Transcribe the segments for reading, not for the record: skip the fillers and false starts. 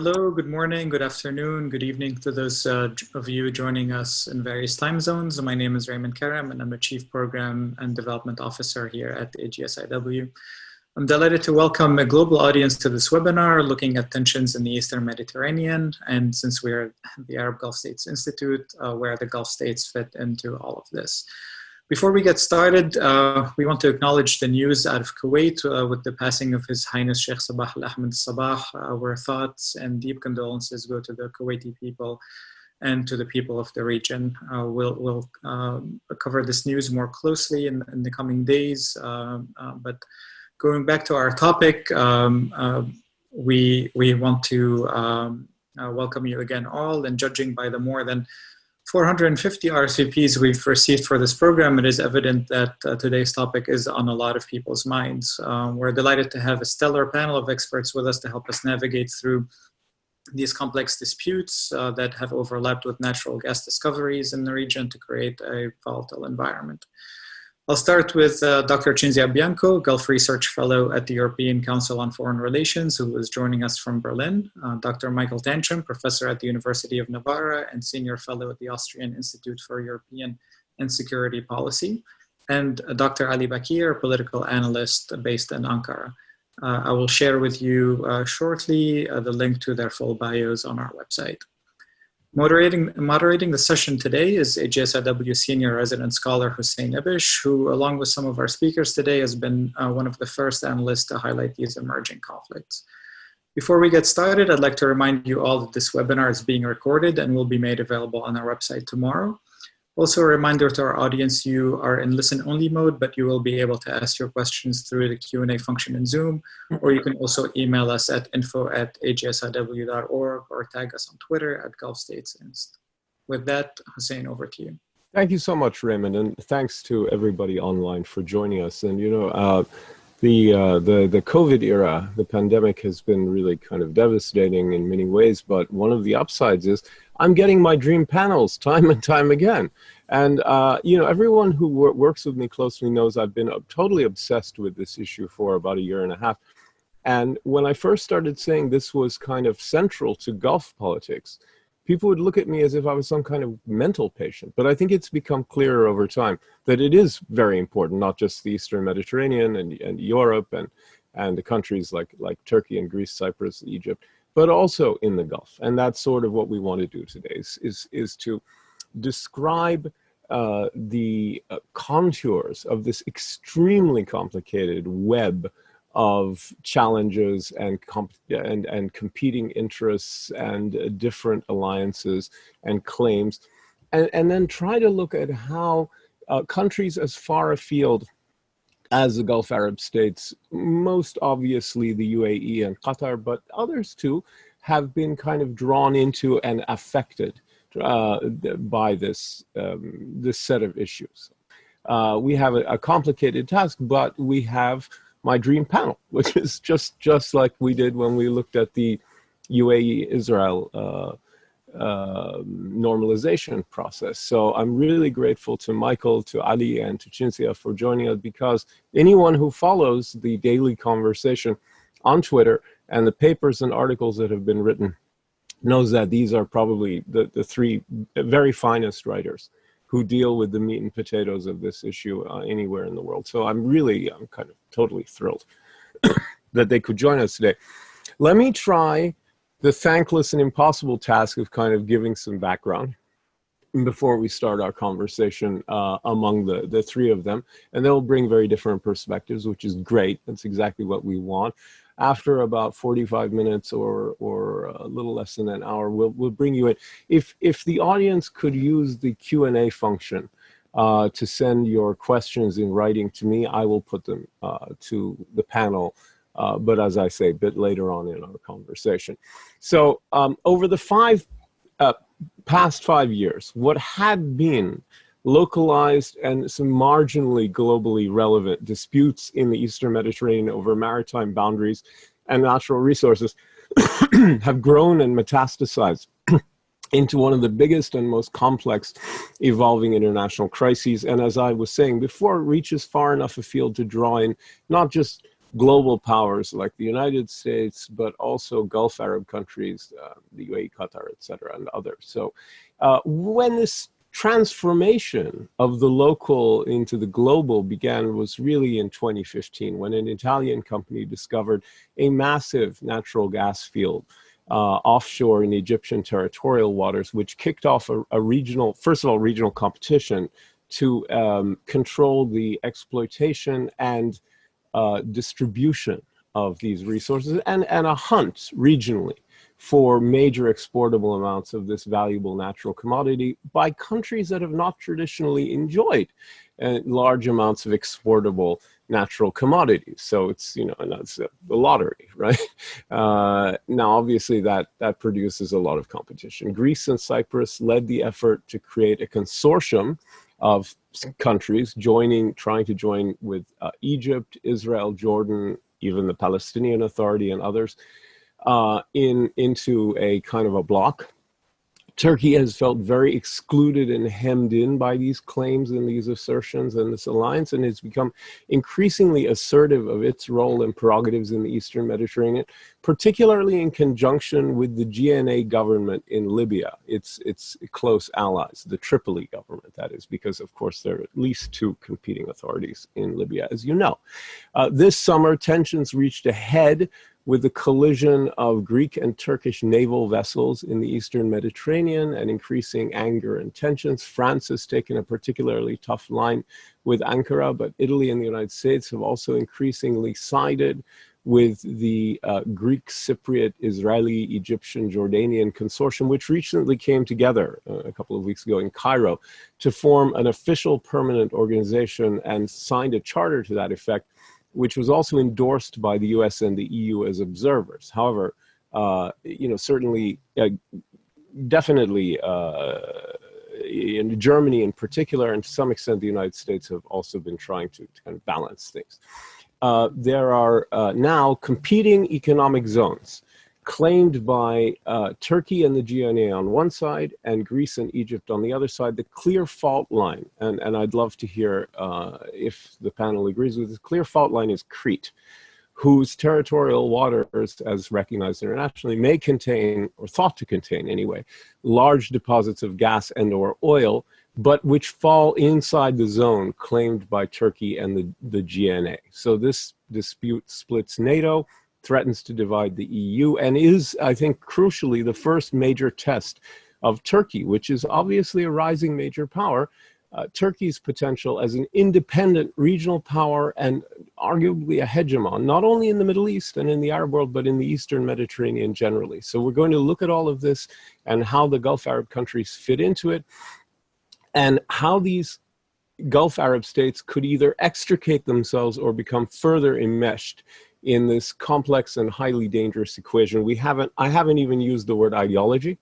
Hello, good morning, good afternoon, good evening to those of you joining us in various time zones. My name is Raymond Karam and I'm a Chief Program and Development Officer here at AGSIW. I'm delighted to welcome a global audience to this webinar looking at tensions in the Eastern Mediterranean. And since we're at the Arab Gulf States Institute, where the Gulf states fit into all of this. Before we get started, we want to acknowledge the news out of Kuwait with the passing of His Highness Sheikh Sabah Al-Ahmed Sabah. Our thoughts and deep condolences go to the Kuwaiti people and to the people of the region. We'll cover this news more closely in the coming days. But going back to our topic, we want to welcome you again all, and judging by the more than 450 RSVPs we've received for this program, it is evident that today's topic is on a lot of people's minds. We're delighted to have a stellar panel of experts with us to help us navigate through these complex disputes that have overlapped with natural gas discoveries in the region to create a volatile environment. I'll start with Dr. Cinzia Bianco, Gulf Research Fellow at the European Council on Foreign Relations, who is joining us from Berlin. Dr. Michael Tanchum, Professor at the University of Navarra and Senior Fellow at the Austrian Institute for European and Security Policy. And Dr. Ali Bakir, Political Analyst based in Ankara. I will share with you shortly the link to their full bios on our website. Moderating the session today is AGSIW Senior Resident Scholar Hussein Ibish, who, along with some of our speakers today, has been one of the first analysts to highlight these emerging conflicts. Before we get started, I'd like to remind you all that this webinar is being recorded and will be made available on our website tomorrow. Also, a reminder to our audience, you are in listen-only mode, but you will be able to ask your questions through the Q&A function in Zoom, or you can also email us at info@agsiw.org or tag us on Twitter at Gulf States Inst. With that, Hussein, over to you. Thank you so much, Raymond, and thanks to everybody online for joining us. And the COVID era, the pandemic has been really kind of devastating in many ways, but one of the upsides is I'm getting my dream panels time and time again. And, everyone who works with me closely knows I've been totally obsessed with this issue for about a year and a half. And when I first started saying this was kind of central to Gulf politics, people would look at me as if I was some kind of mental patient. But I think it's become clearer over time that it is very important, not just the Eastern Mediterranean and Europe and the countries like Turkey and Greece, Cyprus, Egypt, but also in the Gulf. And that's sort of what we want to do today, is to describe the contours of this extremely complicated web of challenges and competing interests and different alliances and claims, and then try to look at how countries as far afield as the Gulf Arab states, most obviously the UAE and Qatar, but others too, have been kind of drawn into and affected by this set of issues. We have a complicated task, but we have my dream panel, which is just like we did when we looked at the UAE-Israel normalization process. So I'm really grateful to Michael, to Ali, and to Cinzia for joining us, because anyone who follows the daily conversation on Twitter and the papers and articles that have been written knows that these are probably the three very finest writers who deal with the meat and potatoes of this issue anywhere in the world. So I'm kind of totally thrilled that they could join us today. Let me try the thankless and impossible task of kind of giving some background before we start our conversation among the three of them. And they'll bring very different perspectives, which is great. That's exactly what we want. After about 45 minutes or a little less than an hour, we'll bring you in. If the audience could use the Q&A function to send your questions in writing to me, I will put them to the panel. But as I say, a bit later on in our conversation. So over the past 5 years, what had been localized and some marginally globally relevant disputes in the Eastern Mediterranean over maritime boundaries and natural resources have grown and metastasized into one of the biggest and most complex evolving international crises. And as I was saying before, it reaches far enough afield to draw in not just global powers like the United States, but also Gulf Arab countries, the UAE, Qatar, etc., and others. So when this transformation of the local into the global began was really in 2015, when an Italian company discovered a massive natural gas field offshore in Egyptian territorial waters, which kicked off a regional, first of all, regional competition to control the exploitation and distribution of these resources, and a hunt regionally for major exportable amounts of this valuable natural commodity by countries that have not traditionally enjoyed large amounts of exportable natural commodities. So it's, you know, and that's the lottery, right? Now, obviously, that produces a lot of competition. Greece and Cyprus led the effort to create a consortium of countries trying to join with Egypt, Israel, Jordan, even the Palestinian Authority and others, into a kind of a bloc. Turkey has felt very excluded and hemmed in by these claims and these assertions and this alliance, and has become increasingly assertive of its role and prerogatives in the Eastern Mediterranean, particularly in conjunction with the GNA government in Libya, its close allies, the Tripoli government, that is, because of course there are at least two competing authorities in Libya, as you know. This summer, tensions reached a head with the collision of Greek and Turkish naval vessels in the Eastern Mediterranean and increasing anger and tensions. France has taken a particularly tough line with Ankara, but Italy and the United States have also increasingly sided with the Greek, Cypriot, Israeli, Egyptian, Jordanian consortium, which recently came together a couple of weeks ago in Cairo to form an official permanent organization and signed a charter to that effect, which was also endorsed by the US and the EU as observers. However, you know, certainly, definitely, in Germany in particular, and to some extent the United States, have also been trying to kind of balance things. There are now competing economic zones claimed by Turkey and the GNA on one side and Greece and Egypt on the other side. The clear fault line, and I'd love to hear if the panel agrees with this, clear fault line is Crete, whose territorial waters, as recognized internationally, may contain, or thought to contain anyway, large deposits of gas and or oil, but which fall inside the zone claimed by Turkey and the GNA. So this dispute splits NATO, threatens to divide the EU, and is, I think, crucially, the first major test of Turkey, which is obviously a rising major power, Turkey's potential as an independent regional power and arguably a hegemon, not only in the Middle East and in the Arab world, but in the Eastern Mediterranean generally. So we're going to look at all of this and how the Gulf Arab countries fit into it, and how these Gulf Arab states could either extricate themselves or become further enmeshed in this complex and highly dangerous equation. I haven't even used the word ideology,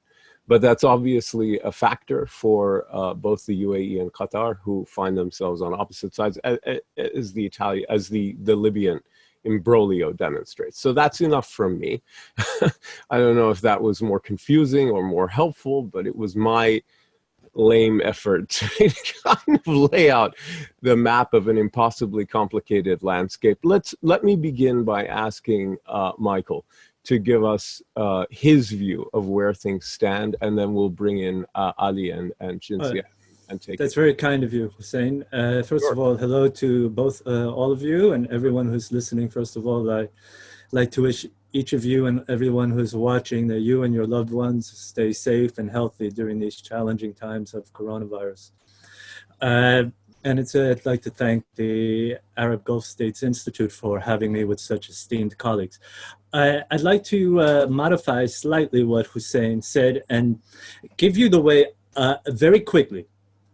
but that's obviously a factor for both the UAE and Qatar, who find themselves on opposite sides, as the Libyan imbroglio demonstrates. So that's enough from me. I don't know if that was more confusing or more helpful, but it was my lame effort to kind of lay out the map of an impossibly complicated landscape. Let me begin by asking Michael to give us his view of where things stand, and then we'll bring in Ali and Cinzia and take That's it. very kind of you, Hussein. First of all, hello to both all of you and everyone who's listening. First of all, I'd like to wish each of you and everyone who's watching that you and your loved ones stay safe and healthy during these challenging times of coronavirus. And I'd like to thank the Arab Gulf States Institute for having me with such esteemed colleagues. I'd like to modify slightly what Hussein said and give you the way, very quickly,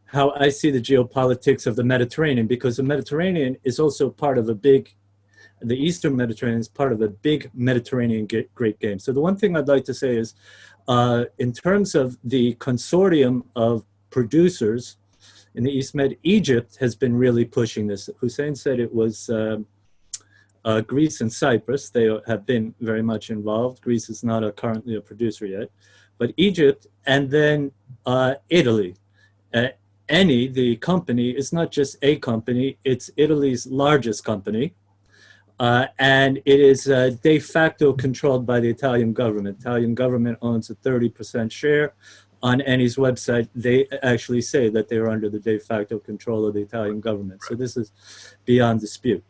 how I see the geopolitics of the Mediterranean, because the Mediterranean is also part of the Eastern Mediterranean is part of the big Mediterranean Great Game. So the one thing I'd like to say is, in terms of the consortium of producers in the East Med, Egypt has been really pushing this. Hussein said it was Greece and Cyprus. They have been very much involved. Greece is not currently a producer yet, but Egypt, and then Italy. Eni, the company, is not just a company, it's Italy's largest company. and it is de facto controlled by the Italian government. Italian government owns a 30% share. On Eni's website, they actually say that they are under the de facto control of the Italian government. So this is beyond dispute.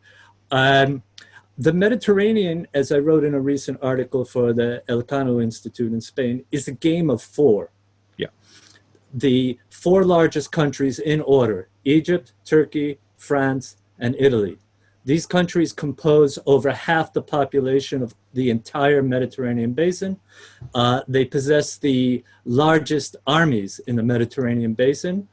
The Mediterranean, as I wrote in a recent article for the Elcano Institute in Spain, is a game of four. Yeah. The four largest countries in order: Egypt, Turkey, France, and Italy. These countries compose over half the population of the entire Mediterranean basin. They possess the largest armies in the Mediterranean basin.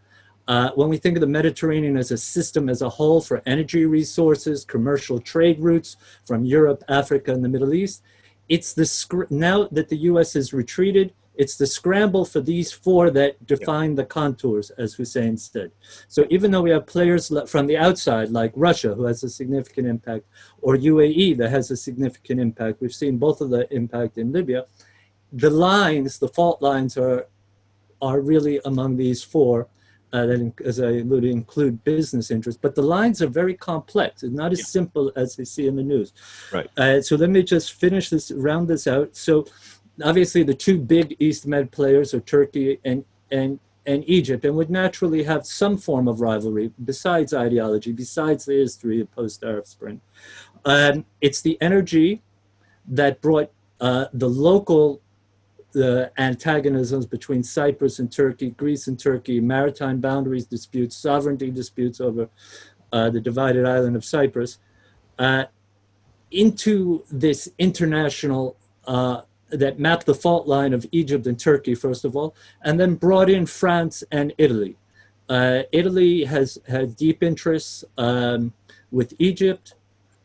When we think of the Mediterranean as a system as a whole for energy resources, commercial trade routes from Europe, Africa, and the Middle East, it's the now that the US has retreated, it's the scramble for these four that define the contours, as Hussein said. So even though we have players from the outside, like Russia, who has a significant impact, or UAE, that has a significant impact, we've seen both of the impact in Libya, the lines, the fault lines are really among these four, that, as I alluded, include business interests. But the lines are very complex. It's not as simple as we see in the news. Right. So let me just finish this, round this out. So obviously the two big East Med players are Turkey and Egypt, and would naturally have some form of rivalry besides ideology, besides the history of post-Arab Spring. It's the energy that brought the local antagonisms between Cyprus and Turkey, Greece and Turkey, maritime boundaries disputes, sovereignty disputes over the divided island of Cyprus, into this international that mapped the fault line of Egypt and Turkey, first of all, and then brought in France and Italy. Italy has deep interests with Egypt.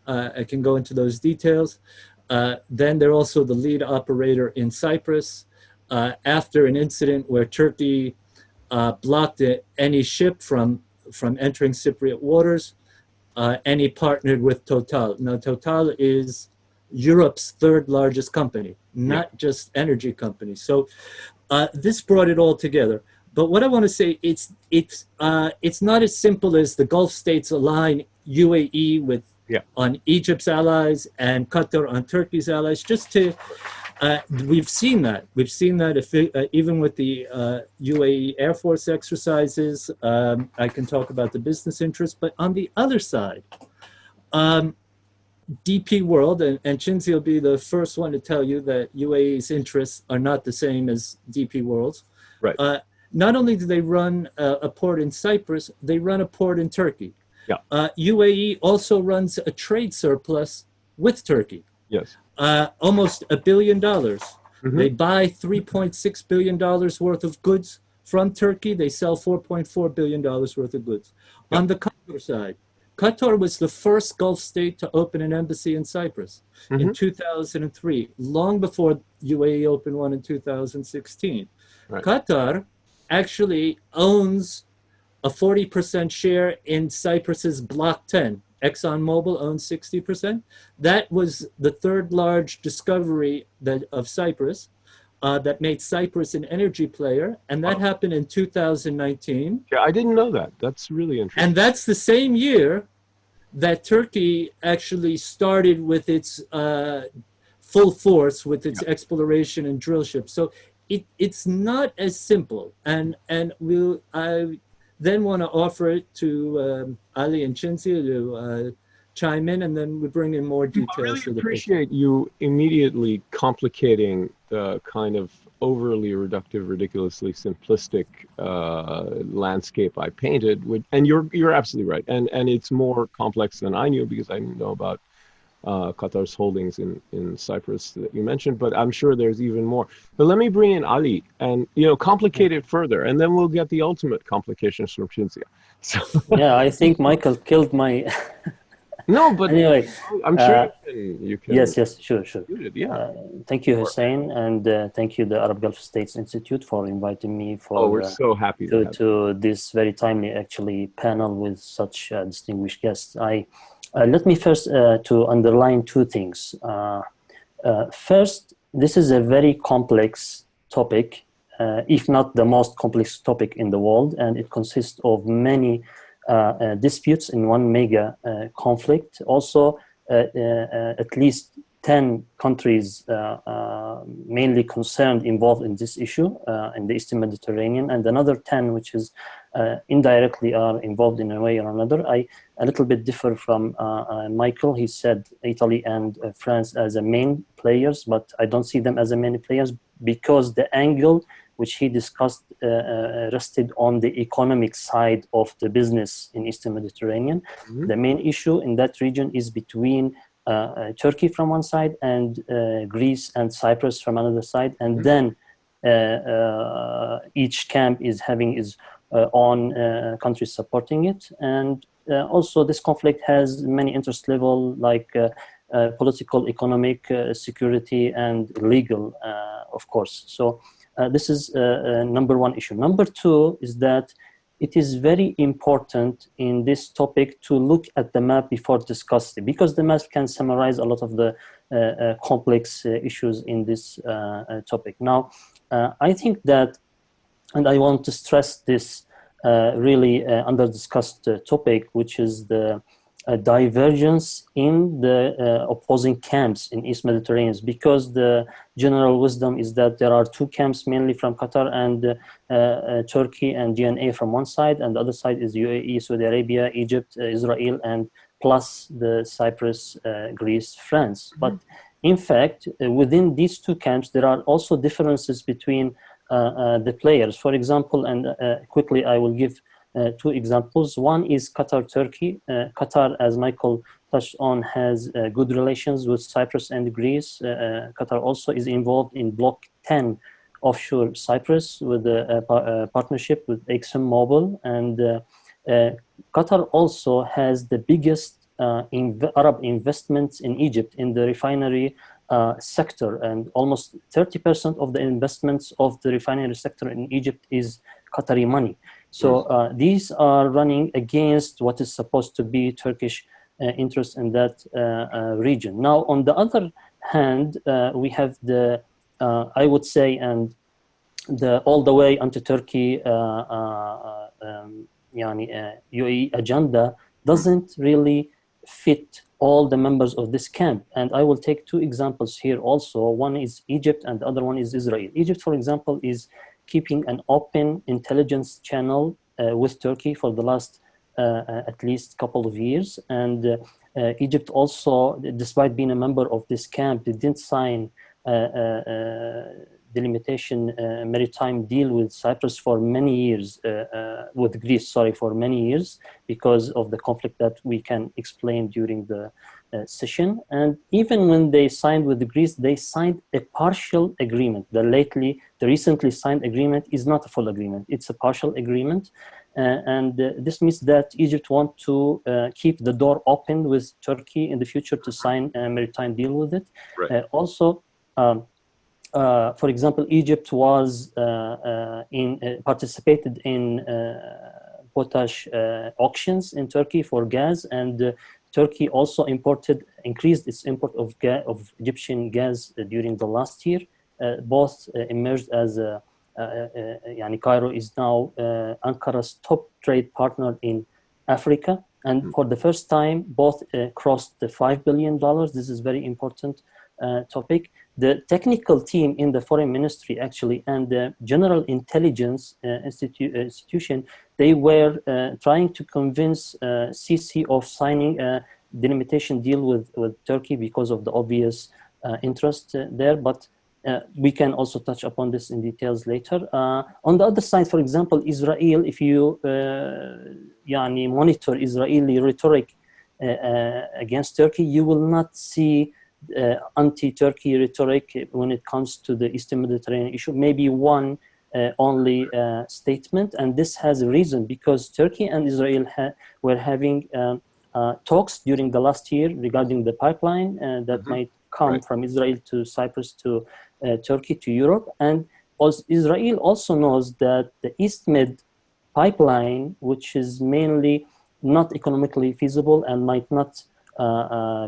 I can go into those details. Then they're also the lead operator in Cyprus. After an incident where Turkey blocked any ship from entering Cypriot waters, Eni partnered with Total. Now, Total is Europe's third largest company, not just energy company. So this brought it all together. But what I want to say, it's not as simple as the Gulf states align UAE with on Egypt's allies and Qatar on Turkey's allies. Just to, we've seen that. We've seen that even with the UAE Air Force exercises. I can talk about the business interests, but on the other side, DP World, and Cinzia will be the first one to tell you that UAE's interests are not the same as DP World's. Right. Not only do they run a port in Cyprus, they run a port in Turkey. UAE also runs a trade surplus with Turkey. Yes. Almost $1 billion. They buy $3.6 billion worth of goods from Turkey. They sell $4.4 billion worth of goods. On the Qatar side, Qatar was the first Gulf state to open an embassy in Cyprus in 2003, long before UAE opened one in 2016. Right. Qatar actually owns a 40% share in Cyprus's Block 10. ExxonMobil owns 60%. That was the third large discovery of Cyprus that made Cyprus an energy player, and that happened in 2019. Yeah, I didn't know that. That's really interesting. And that's the same year that Turkey actually started with its full force with its exploration and drill ships. So it's not as simple. And I then want to offer it to Ali and Cinzia to chime in, and then we bring in more details. I really appreciate you immediately complicating the kind of overly reductive, ridiculously simplistic landscape I painted. And you're absolutely right. And it's more complex than I knew, because I didn't know about Qatar's holdings in Cyprus that you mentioned, but I'm sure there's even more. But let me bring in Ali and complicate it further, and then we'll get the ultimate complications from Cinzia. So yeah, I think Michael killed my. No, but anyway, I'm sure you can. Yes, sure. Yeah. Thank you, Hussein, and thank you, the Arab Gulf States Institute, for inviting me for. Oh, we're so happy to this very timely, actually, panel with such distinguished guests. Let me first to underline two things. First, this is a very complex topic, if not the most complex topic in the world, and it consists of many disputes in one mega conflict. Also, at least 10 countries mainly concerned involved in this issue in the Eastern Mediterranean, and another 10 which is indirectly are involved in a way or another. I a little bit differ from Michael. He said Italy and France as the main players, but I don't see them as the main players because the angle which he discussed rested on the economic side of the business in Eastern Mediterranean. Mm-hmm. The main issue in that region is between Turkey from one side and Greece and Cyprus from another side, and then each camp is having its own countries supporting it. And also this conflict has many interest level like political, economic, security, and legal, of course. So this is number one issue. Number two is that it is very important in this topic to look at the map before discussing, because the map can summarize a lot of the complex issues in this topic. Now, I think that, and I want to stress this really under-discussed topic, which is the divergence in the opposing camps in East Mediterranean, because the general wisdom is that there are two camps mainly from Qatar and Turkey and GNA from one side, and the other side is UAE, Saudi Arabia, Egypt, Israel, and plus the Cyprus, Greece, France. But in fact, within these two camps, there are also differences between the players. For example, and quickly I will give two examples. One is Qatar, Turkey. Qatar, as Michael touched on, has good relations with Cyprus and Greece. Qatar also is involved in Block 10 offshore Cyprus with a partnership with ExxonMobil. And Qatar also has the biggest Arab investments in Egypt in the refinery sector, and almost 30% of the investments of the refinery sector in Egypt is Qatari money. So these are running against what is supposed to be Turkish interest in that region. Now, on the other hand, we have the, I would say, and the all the way anti-Turkey UAE agenda doesn't really fit all the members of this camp. And I will take two examples here also. One is Egypt and the other one is Israel. Egypt, for example, is keeping an open intelligence channel with Turkey for the last at least couple of years. And Egypt also, despite being a member of this camp, they didn't sign delimitation maritime deal with Cyprus for many years, with Greece, sorry, for many years, because of the conflict that we can explain during the session. And even when they signed with Greece, they signed a partial agreement. The recently signed agreement is not a full agreement, it's a partial agreement. And this means that Egypt wants to keep the door open with Turkey in the future to sign a maritime deal with it. Right. Also, for example, Egypt was participated in potash auctions in Turkey for gas, and Turkey also increased its import of Egyptian gas during the last year. Both emerged as Cairo is now Ankara's top trade partner in Africa, and for the first time, both crossed the $5 billion. This is very important topic. The technical team in the foreign ministry actually and the general intelligence institution, they were trying to convince Sisi of signing a delimitation deal with Turkey because of the obvious interest there, but we can also touch upon this in details later. On the other side, for example, Israel, if you monitor Israeli rhetoric against Turkey, you will not see anti-Turkey rhetoric when it comes to the Eastern Mediterranean issue. Maybe one only statement, and this has a reason, because Turkey and Israel were having talks during the last year regarding the pipeline that might come from Israel to Cyprus to Turkey to Europe. And Israel also knows that the East Med pipeline, which is mainly not economically feasible and might not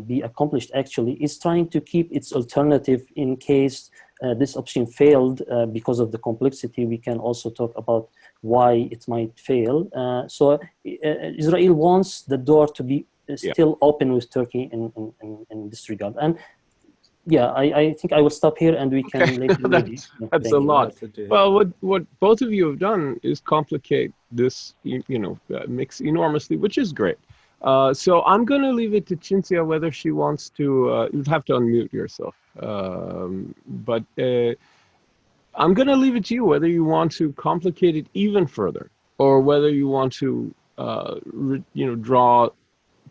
be accomplished actually, is trying to keep its alternative in case this option failed because of the complexity. We can also talk about why it might fail. So Israel wants the door to be still open with Turkey in this regard. And yeah, I think I will stop here, and we can later maybe. That's a lot. Well, what both of you have done is complicate this, mix enormously, which is great. So I'm going to leave it to Cinzia whether she wants to. You'd have to unmute yourself, but I'm going to leave it to you whether you want to complicate it even further, or whether you want to, draw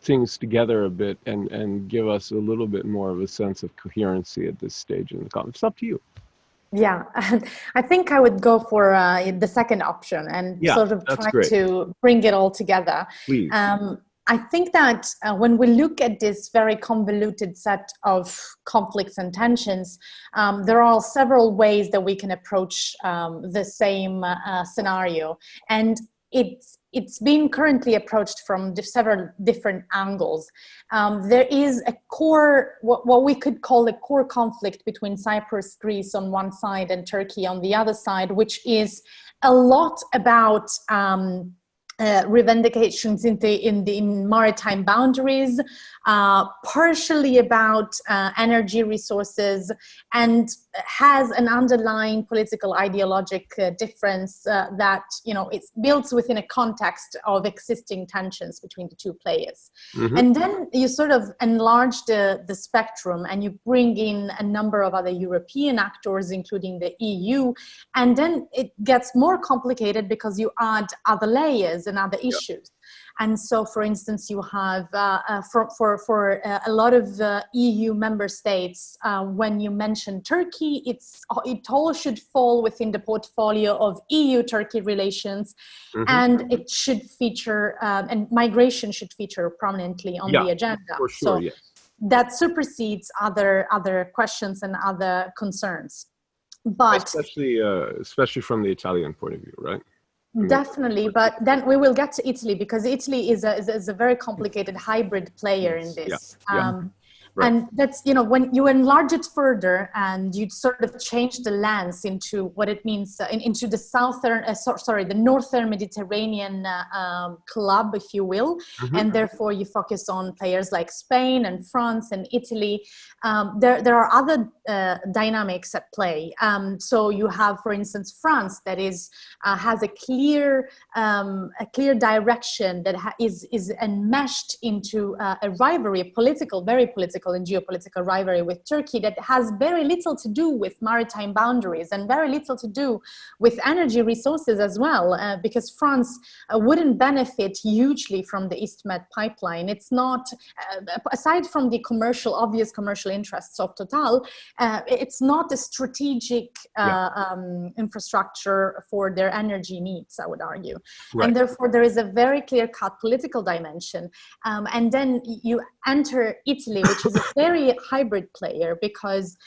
things together a bit and give us a little bit more of a sense of coherency at this stage in the conflict. It's up to you. Yeah, I think I would go for the second option and sort of try to bring it all together. Please. I think that when we look at this very convoluted set of conflicts and tensions, there are several ways that we can approach the same scenario. And it's being currently approached from several different angles. There is a core, what we could call a core conflict between Cyprus, Greece on one side and Turkey on the other side, which is a lot about revendications in maritime boundaries, partially about energy resources, and has an underlying political ideologic difference that it builds within a context of existing tensions between the two players. Mm-hmm. And then you sort of enlarge the spectrum, and you bring in a number of other European actors, including the EU, and then it gets more complicated because you add other layers and other issues. And so, for instance, you have for a lot of EU member states, when you mention Turkey, it all should fall within the portfolio of EU-Turkey relations, mm-hmm. and it should feature, and migration should feature prominently on the agenda. For sure, so that supersedes other questions and other concerns. But especially from the Italian point of view, right? Definitely, but then we will get to Italy, because Italy is a very complicated hybrid player in this. Right. And that's, when you enlarge it further and you sort of change the lens into what it means, into the the northern Mediterranean club, if you will, mm-hmm. and therefore you focus on players like Spain and France and Italy. There are other dynamics at play. So you have, for instance, France that has a clear direction that is enmeshed into a rivalry, very political and geopolitical rivalry with Turkey that has very little to do with maritime boundaries and very little to do with energy resources as well, because France wouldn't benefit hugely from the EastMed pipeline. It's not, aside from the obvious commercial interests of Total, it's not a strategic infrastructure for their energy needs, I would argue. Right. And therefore there is a very clear-cut political dimension. And then you enter Italy, which is a very hybrid player, because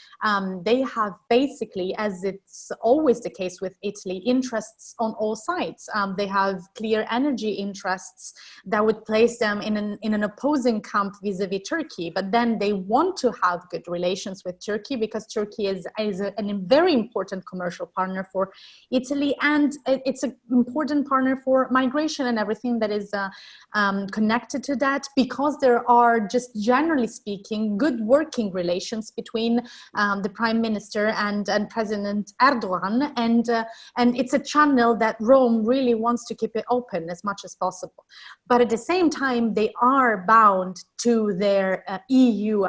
they have basically, as it's always the case with Italy, interests on all sides. They have clear energy interests that would place them in an opposing camp vis-a-vis Turkey, but then they want to have good relations with Turkey because Turkey is a very important commercial partner for Italy, and it's an important partner for migration and everything that is connected to that, because there are, just generally speaking, good working relations between the Prime Minister and President Erdogan, and it's a channel that Rome really wants to keep it open as much as possible. But at the same time, they are bound to their EU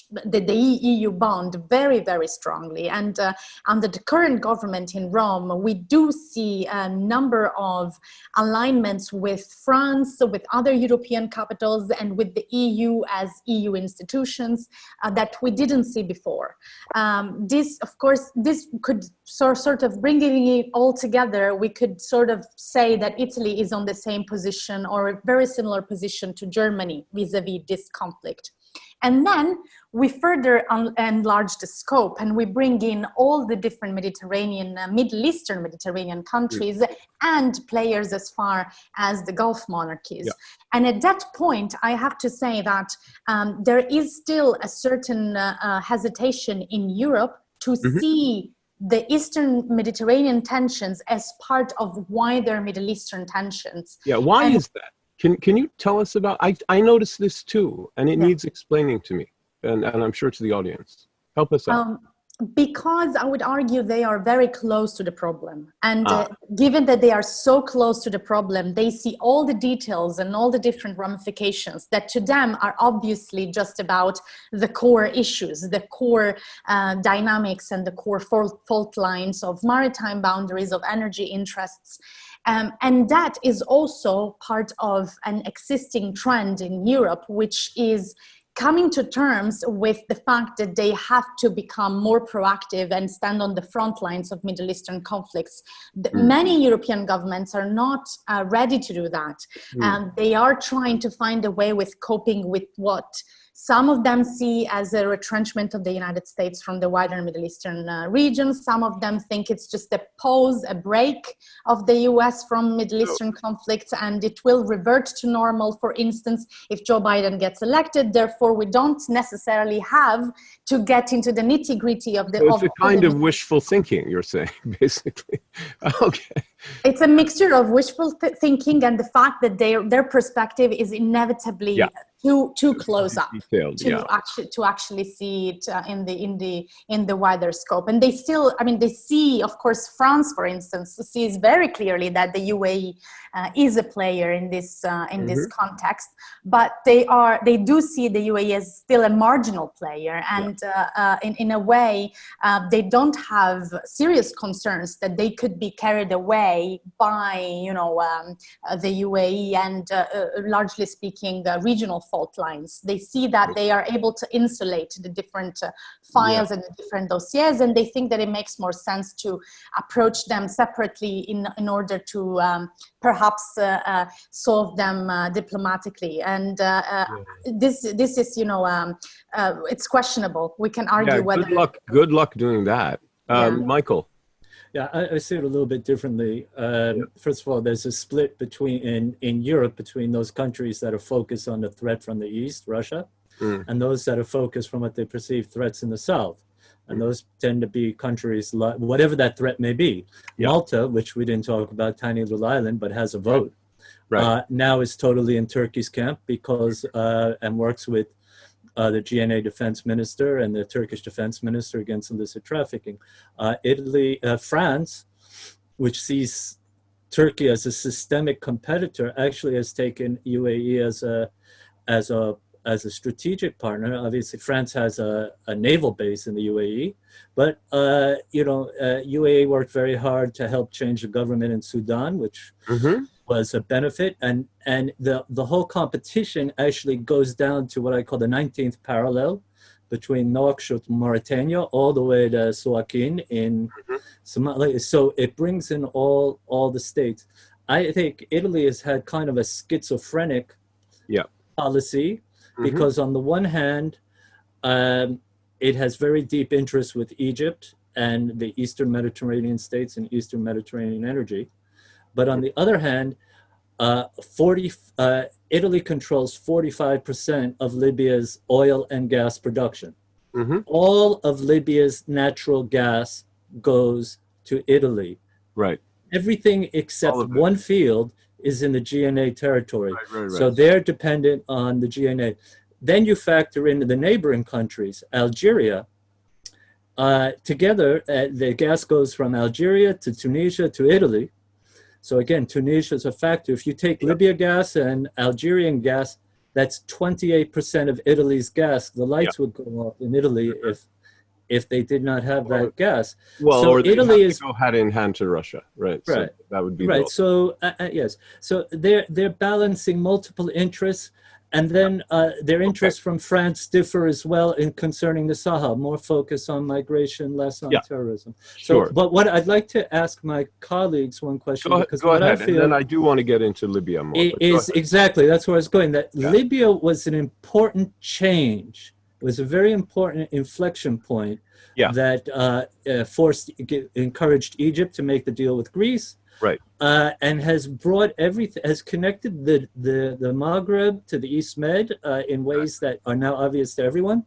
the EU bond very, very strongly. And under the current government in Rome, we do see a number of alignments with France, with other European capitals, and with the EU as EU institutions that we didn't see before. This, of course, this could sort of bringing it all together, we could sort of say that Italy is on the same position or a very similar position to Germany vis-a-vis this conflict. And then we further enlarge the scope, and we bring in all the different Middle Eastern Mediterranean countries and players as far as the Gulf monarchies. Yeah. And at that point, I have to say that there is still a certain hesitation in Europe to see the Eastern Mediterranean tensions as part of wider Middle Eastern tensions. Yeah, why is that? Can you tell us about, I noticed this too, and it needs explaining to me, and I'm sure to the audience. Help us out. Because I would argue they are very close to the problem. And given that they are so close to the problem, they see all the details and all the different ramifications that to them are obviously just about the core issues, the core dynamics and the core fault lines of maritime boundaries, of energy interests. And that is also part of an existing trend in Europe, which is coming to terms with the fact that they have to become more proactive and stand on the front lines of Middle Eastern conflicts. Many European governments are not ready to do that. They are trying to find a way with coping with what some of them see as a retrenchment of the United States from the wider Middle Eastern region. Some of them think it's just a pause, a break of the US from Middle Eastern conflicts, and it will revert to normal, for instance, if Joe Biden gets elected. Therefore, we don't necessarily have to get into the nitty-gritty of the... So it's a kind of wishful thinking, you're saying, basically. Okay. It's a mixture of wishful thinking and the fact that their perspective is inevitably too close up to actually see it in the wider scope. And they still, I mean, they see, of course, France, for instance, sees very clearly that the UAE is a player in this this context, but they do see the UAE as still a marginal player, and in a way they don't have serious concerns that they could be carried away by the UAE and largely speaking regional fault lines. They see that they are able to insulate the different files and the different dossiers, and they think that it makes more sense to approach them separately in order to perhaps solve them diplomatically. And this is it's questionable. We can argue whether... Good luck doing that. Michael. Yeah, I see it a little bit differently. First of all, there's a split in Europe between those countries that are focused on the threat from the east, Russia, and those that are focused from what they perceive threats in the south. And those tend to be countries, like, whatever that threat may be. Malta, which we didn't talk about, tiny little island, but has a vote, now is totally in Turkey's camp because, and works with the GNA defense minister and the Turkish defense minister against illicit trafficking. France, which sees Turkey as a systemic competitor, actually has taken UAE as a strategic partner. Obviously, France has a naval base in the UAE, but UAE worked very hard to help change the government in Sudan, which was a benefit, and the whole competition actually goes down to what I call the 19th parallel between Nouakchott, Mauritania, all the way to Suakin in Somalia. So it brings in all the states. I think Italy has had kind of a schizophrenic policy, because on the one hand, it has very deep interest with Egypt and the Eastern Mediterranean states and Eastern Mediterranean energy. But on the other hand, Italy controls 45% of Libya's oil and gas production. All of Libya's natural gas goes to Italy. Right. Everything except one field is in the GNA territory. So they're dependent on the GNA. Then you factor into the neighboring countries, Algeria. Together, the gas goes from Algeria to Tunisia to Italy. So again, Tunisia is a factor. If you take Libya gas and Algerian gas, that's 28% of Italy's gas. The lights would go off in Italy if they did not have that gas. Well, so or they Italy have to go hand in hand to Russia, right? So that would be right. So yes, so they're balancing multiple interests. And then their interests from France differ as well in concerning the Sahel, more focus on migration, less on terrorism. So, but what I'd like to ask my colleagues one question. Go ahead, and then I do want to get into Libya more. Exactly, that's where I was going, that Libya was an important change. It was a very important inflection point that encouraged Egypt to make the deal with Greece. Right, and has brought everything, has connected the Maghreb to the East Med in ways that are now obvious to everyone.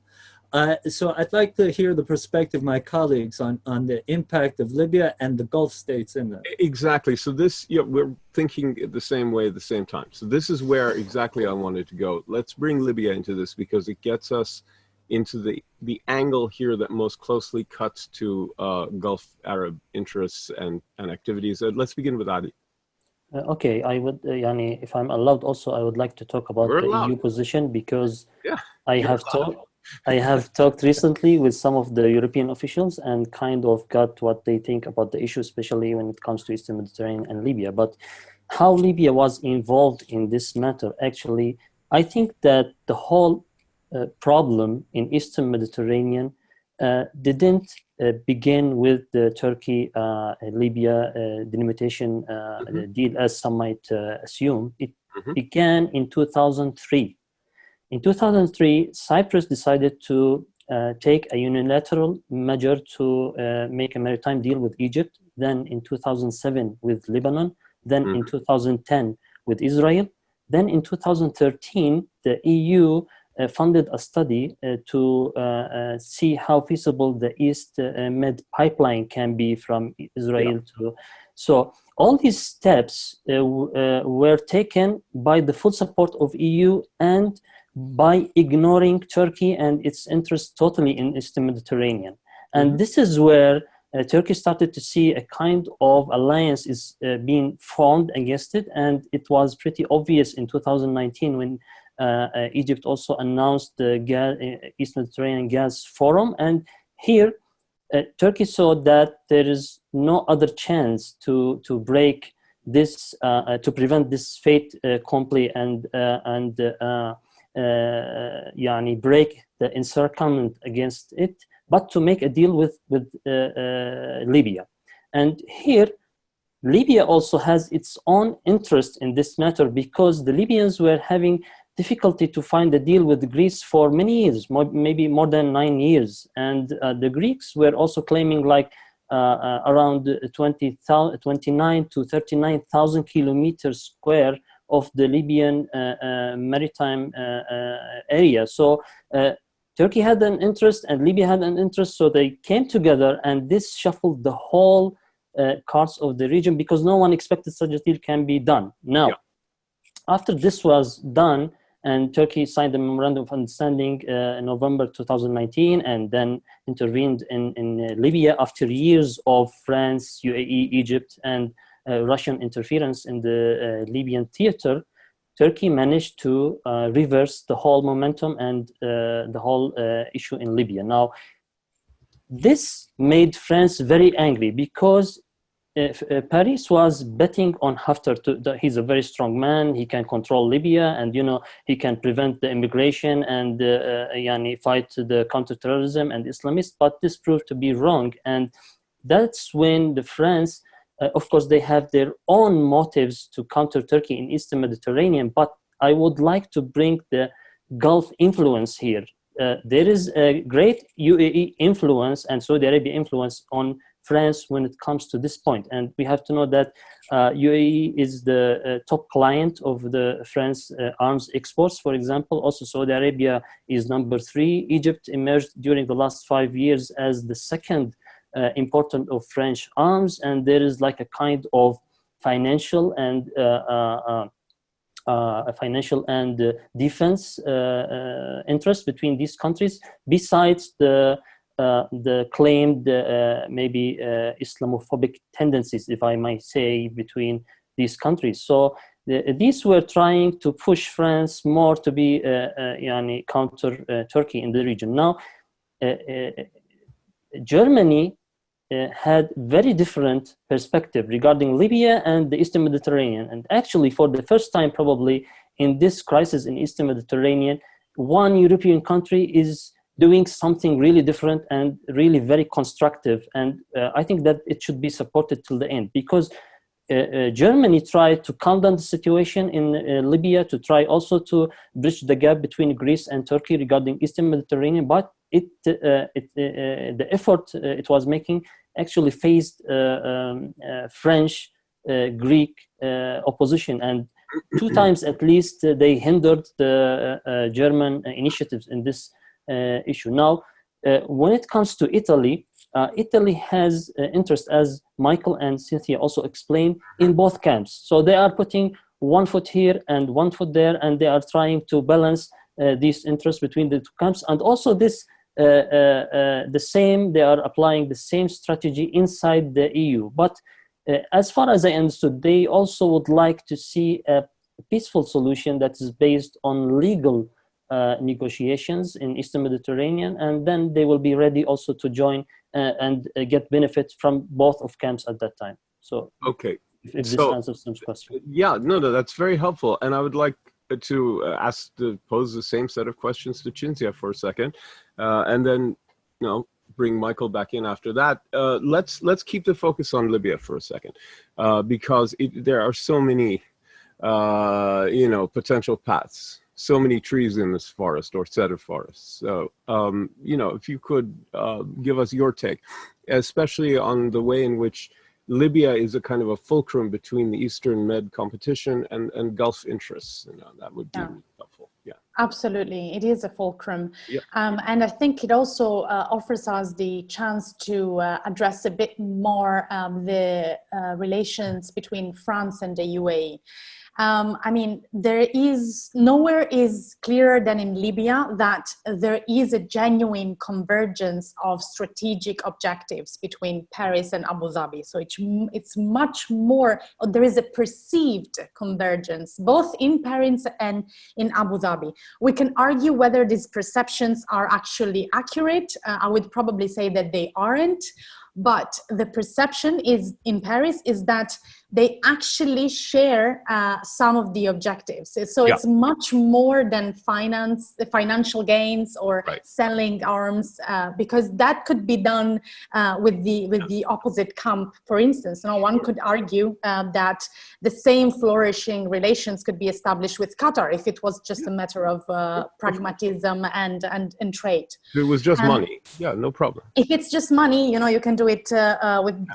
So I'd like to hear the perspective of my colleagues on the impact of Libya and the Gulf states in that. Exactly. So this, we're thinking the same way at the same time. So this is where exactly I wanted to go. Let's bring Libya into this because it gets us into the angle here that most closely cuts to Gulf Arab interests and activities. Let's begin with Adi. Okay, I would, Yani, if I'm allowed also, I would like to talk about the EU position because I have talked recently with some of the European officials and kind of got what they think about the issue, especially when it comes to Eastern Mediterranean and Libya. But how Libya was involved in this matter, actually, I think that the whole problem in Eastern Mediterranean didn't begin with the Turkey-Libya delimitation deal, as some might assume. It began in 2003. In 2003, Cyprus decided to take a unilateral measure to make a maritime deal with Egypt, then in 2007 with Lebanon, then in 2010 with Israel. Then in 2013, the EU funded a study to see how feasible the East Med pipeline can be from Israel to. So all these steps were taken by the full support of EU and by ignoring Turkey and its interests totally in Eastern Mediterranean. And this is where Turkey started to see a kind of alliance is being formed against it. And it was pretty obvious in 2019 when Egypt also announced the East Mediterranean Gas Forum. And here, Turkey saw that there is no other chance to break this, to prevent this fate accompli and break the encirclement against it, but to make a deal with Libya. And here, Libya also has its own interest in this matter because the Libyans were having difficulty to find a deal with Greece for many years, maybe more than 9 years. And the Greeks were also claiming like around 29 to 39,000 kilometers square of the Libyan maritime area. So Turkey had an interest and Libya had an interest, so they came together, and this shuffled the whole cards of the region because no one expected such a deal can be done. Now, after this was done, and Turkey signed a memorandum of understanding in November 2019 and then intervened in Libya after years of France, UAE, Egypt, and Russian interference in the Libyan theater. Turkey managed to reverse the whole momentum and the whole issue in Libya. Now, this made France very angry because Paris was betting on Haftar. He's a very strong man. He can control Libya, and he can prevent the immigration and fight the counterterrorism and Islamists. But this proved to be wrong, and that's when the France, of course, they have their own motives to counter Turkey in Eastern Mediterranean. But I would like to bring the Gulf influence here. There is a great UAE influence and Saudi Arabia influence on France when it comes to this point. And we have to know that UAE is the top client of the France arms exports, for example. Also, Saudi Arabia is number 3. Egypt emerged during the last 5 years as the second important of French arms. And there is like a kind of financial and defense interest between these countries, besides the claimed maybe Islamophobic tendencies, if I might say, between these countries. So these were trying to push France more to be counter Turkey in the region. Now, Germany had very different perspective regarding Libya and the Eastern Mediterranean. And actually, for the first time probably in this crisis in Eastern Mediterranean, one European country is doing something really different and really very constructive. And I think that it should be supported till the end, because Germany tried to calm down the situation in Libya, to try also to bridge the gap between Greece and Turkey regarding Eastern Mediterranean, but the effort it was making actually faced French, Greek opposition, and 2 times at least they hindered the German initiatives in this issue. Now, when it comes to Italy, Italy has interest, as Michael and Cinzia also explained, in both camps. So they are putting one foot here and one foot there, and they are trying to balance these interests between the two camps. And also this, they are applying the same strategy inside the EU. But as far as I understood, they also would like to see a peaceful solution that is based on legal negotiations in Eastern Mediterranean, and then they will be ready also to join and get benefit from both of camps at that time. So, okay, if this answers some question. Yeah, no, that's very helpful, and I would like to pose the same set of questions to Cinzia for a second, and then bring Michael back in after that. Let's keep the focus on Libya for a second, because there are so many potential paths, so many trees in this forest or set of forests. So, if you could give us your take, especially on the way in which Libya is a kind of a fulcrum between the Eastern Med competition and Gulf interests. That would be helpful. Yeah. Absolutely, it is a fulcrum. Yep. And I think it also offers us the chance to address a bit more the relations between France and the UAE. I mean, nowhere is clearer than in Libya that there is a genuine convergence of strategic objectives between Paris and Abu Dhabi. So it's much more, there is a perceived convergence, both in Paris and in Abu Dhabi. We can argue whether these perceptions are actually accurate. I would probably say that they aren't. But the perception in Paris is that they actually share some of the objectives. So it's much more than financial gains or selling arms, because that could be done with the opposite camp. For instance, one could argue that the same flourishing relations could be established with Qatar if it was just a matter of pragmatism and trade. If it was just money, no problem. If it's just money, you can do it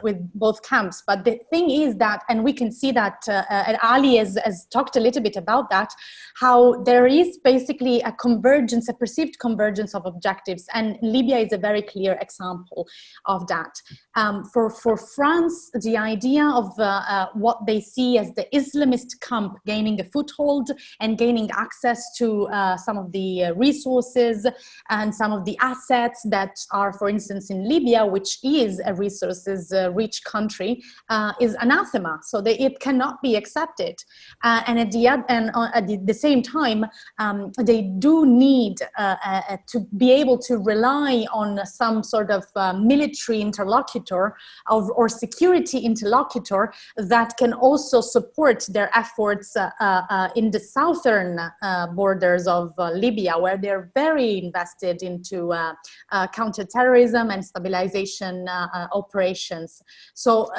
with both camps. But the thing is that, and we can see that, and Ali has talked a little bit about that, how there is basically a convergence, a perceived convergence of objectives. And Libya is a very clear example of that. For France, the idea of what they see as the Islamist camp gaining a foothold and gaining access to some of the resources and some of the assets that are, for instance, in Libya, which is a resources-rich country, is anathema. So it cannot be accepted. And at the same time, they do need to be able to rely on some sort of military interlocutor or security interlocutor that can also support their efforts in the southern borders of Libya, where they're very invested into counterterrorism and stabilization operations. So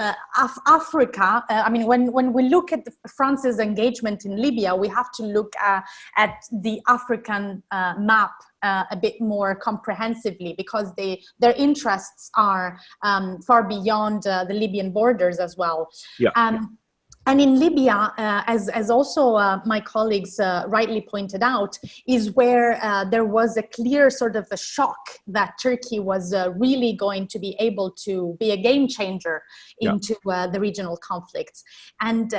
Africa, I mean, when we look at France's engagement in Libya, we have to look at the African map a bit more comprehensively, because their interests are far beyond the Libyan borders as well. And in Libya, as also my colleagues rightly pointed out, is where there was a clear sort of a shock that Turkey was really going to be able to be a game changer into the regional conflicts. And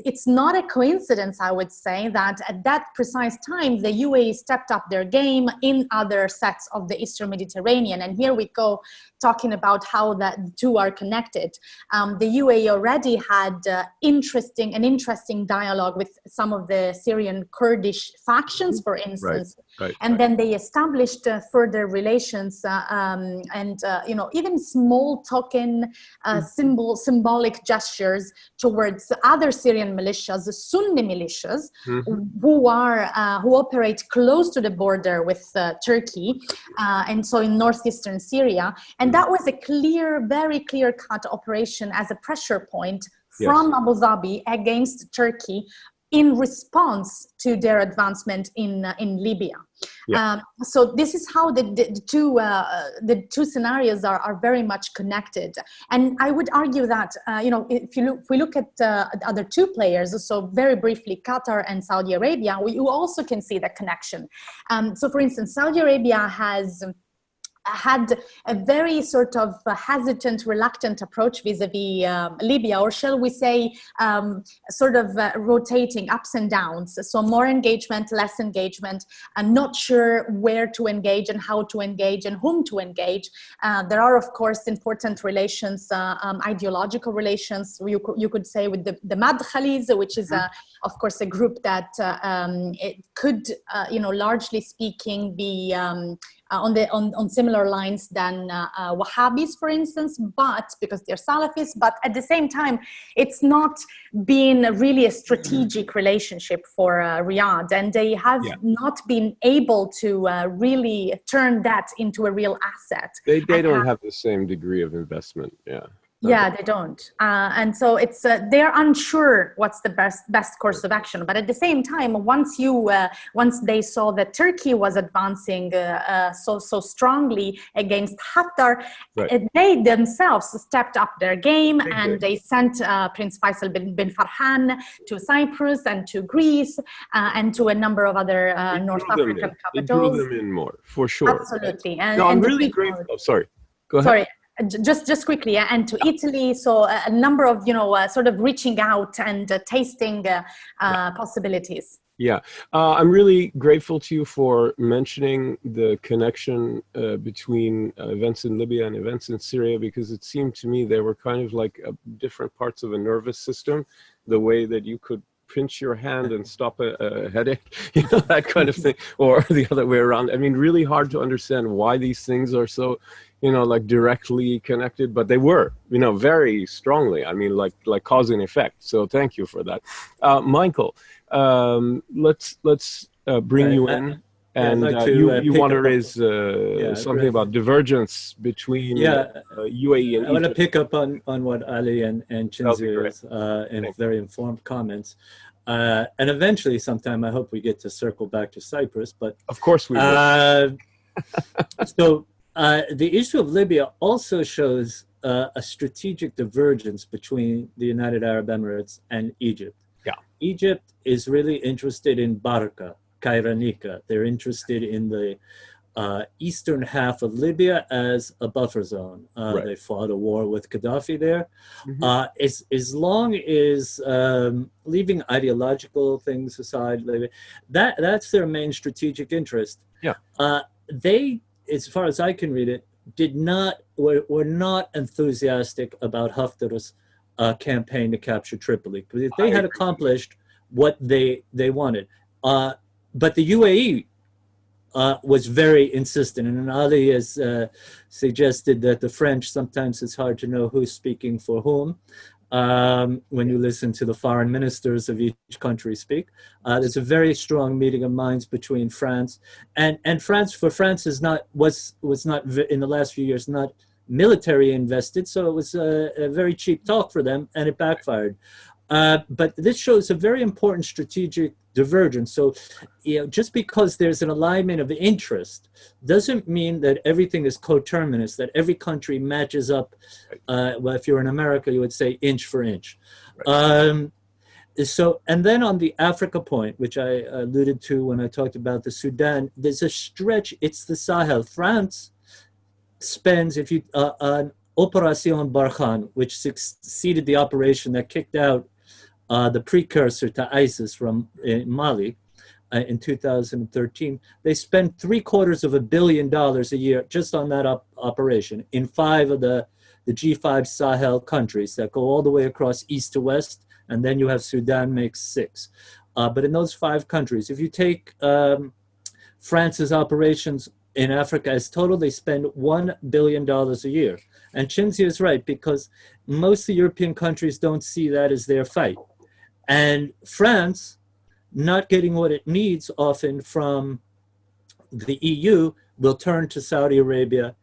it's not a coincidence, I would say, that at that precise time, the UAE stepped up their game in other sets of the Eastern Mediterranean. And here we go talking about how the two are connected. The UAE already had an interesting dialogue with some of the Syrian Kurdish factions, for instance, and then they established further relations and even small token symbolic gestures towards other Syrian militias, the Sunni militias, who operate close to the border with Turkey, and so in northeastern Syria. And that was a very clear-cut operation as a pressure point from Abu Dhabi against Turkey in response to their advancement in Libya. So this is how the two scenarios are very much connected. And I would argue that, if we look at the other two players, so very briefly, Qatar and Saudi Arabia, you also can see that connection. So for instance, Saudi Arabia has had a very sort of hesitant, reluctant approach vis-a-vis Libya, or shall we say, rotating ups and downs. So more engagement, less engagement, and not sure where to engage and how to engage and whom to engage. There are, of course, important relations, ideological relations, you could say, with the Madkhalis, which is, of course, a group that it could, largely speaking, be on similar lines than Wahhabis, for instance, but because they're Salafis, but at the same time, it's not been really a strategic relationship for Riyadh, and they have not been able to really turn that into a real asset. They don't have the same degree of investment, Yeah, they don't. And so it's they're unsure what's the best course of action. But at the same time, once they saw that Turkey was advancing so strongly against Qatar, they themselves stepped up their game, and they sent Prince Faisal bin Farhan to Cyprus and to Greece and to a number of other North African capitals. They drew them in more, for sure. Absolutely. I'm really grateful. Oh, sorry. Go ahead. Sorry. Just quickly, and to Italy, so a number of, sort of reaching out and tasting possibilities. Yeah, I'm really grateful to you for mentioning the connection between events in Libya and events in Syria, because it seemed to me they were kind of like different parts of a nervous system, the way that you could pinch your hand and stop a headache, that kind of thing, or the other way around. I mean, really hard to understand why these things are so, like directly connected, but they were, very strongly. I mean, like cause and effect. So thank you for that. Michael, let's bring you in. And you want to raise something about divergence between UAE and I want to Egypt. pick up on what Ali and Cinzia's in very informed comments. And eventually, sometime, I hope we get to circle back to Cyprus. But of course we will. So the issue of Libya also shows a strategic divergence between the United Arab Emirates and Egypt. Yeah. Egypt is really interested in Barca, Kairanika. They're interested in the eastern half of Libya as a buffer zone. They fought a war with Gaddafi there. As long as leaving ideological things aside, that's their main strategic interest. Yeah. They, as far as I can read it, were not enthusiastic about Haftar's campaign to capture Tripoli, because they had accomplished what they wanted. But the UAE was very insistent, and Ali has suggested that the French, sometimes it's hard to know who's speaking for whom when you listen to the foreign ministers of each country speak. There's a very strong meeting of minds between France and France. For France was not in the last few years not military invested, so it was a very cheap talk for them, and it backfired. But this shows a very important strategic divergence. So, just because there's an alignment of interest doesn't mean that everything is coterminous, that every country matches up. Well, if you're in America, you would say inch for inch. And then on the Africa point, which I alluded to when I talked about the Sudan, there's a stretch, it's the Sahel. France spends, on Operation Barkhane, which succeeded the operation that kicked out the precursor to ISIS from Mali in 2013, they spent $750 million a year just on that operation in 5 of the G5 Sahel countries that go all the way across east to west, and then you have Sudan makes 6. But in those 5 countries, if you take France's operations in Africa as total, they spend $1 billion a year. And Cinzia is right, because most of the European countries don't see that as their fight. And France, not getting what it needs often from the EU, will turn to Saudi Arabia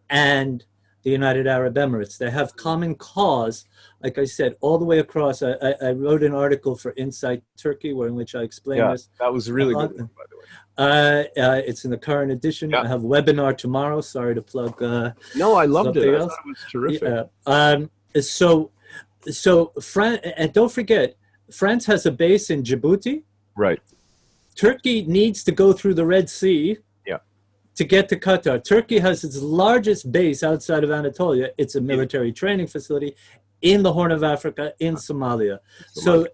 and the United Arab Emirates. They have common cause, like I said, all the way across. I wrote an article for Inside Turkey in which I explained this. That was a really good one, by the way. It's in the current edition. Yeah. I have a webinar tomorrow. Sorry to plug. No, I loved it. Else. I thought it was terrific. So France, and don't forget, France has a base in Djibouti. Right. Turkey needs to go through the Red Sea to get to Qatar. Turkey has its largest base outside of Anatolia. It's a military training facility in the Horn of Africa, in Somalia. So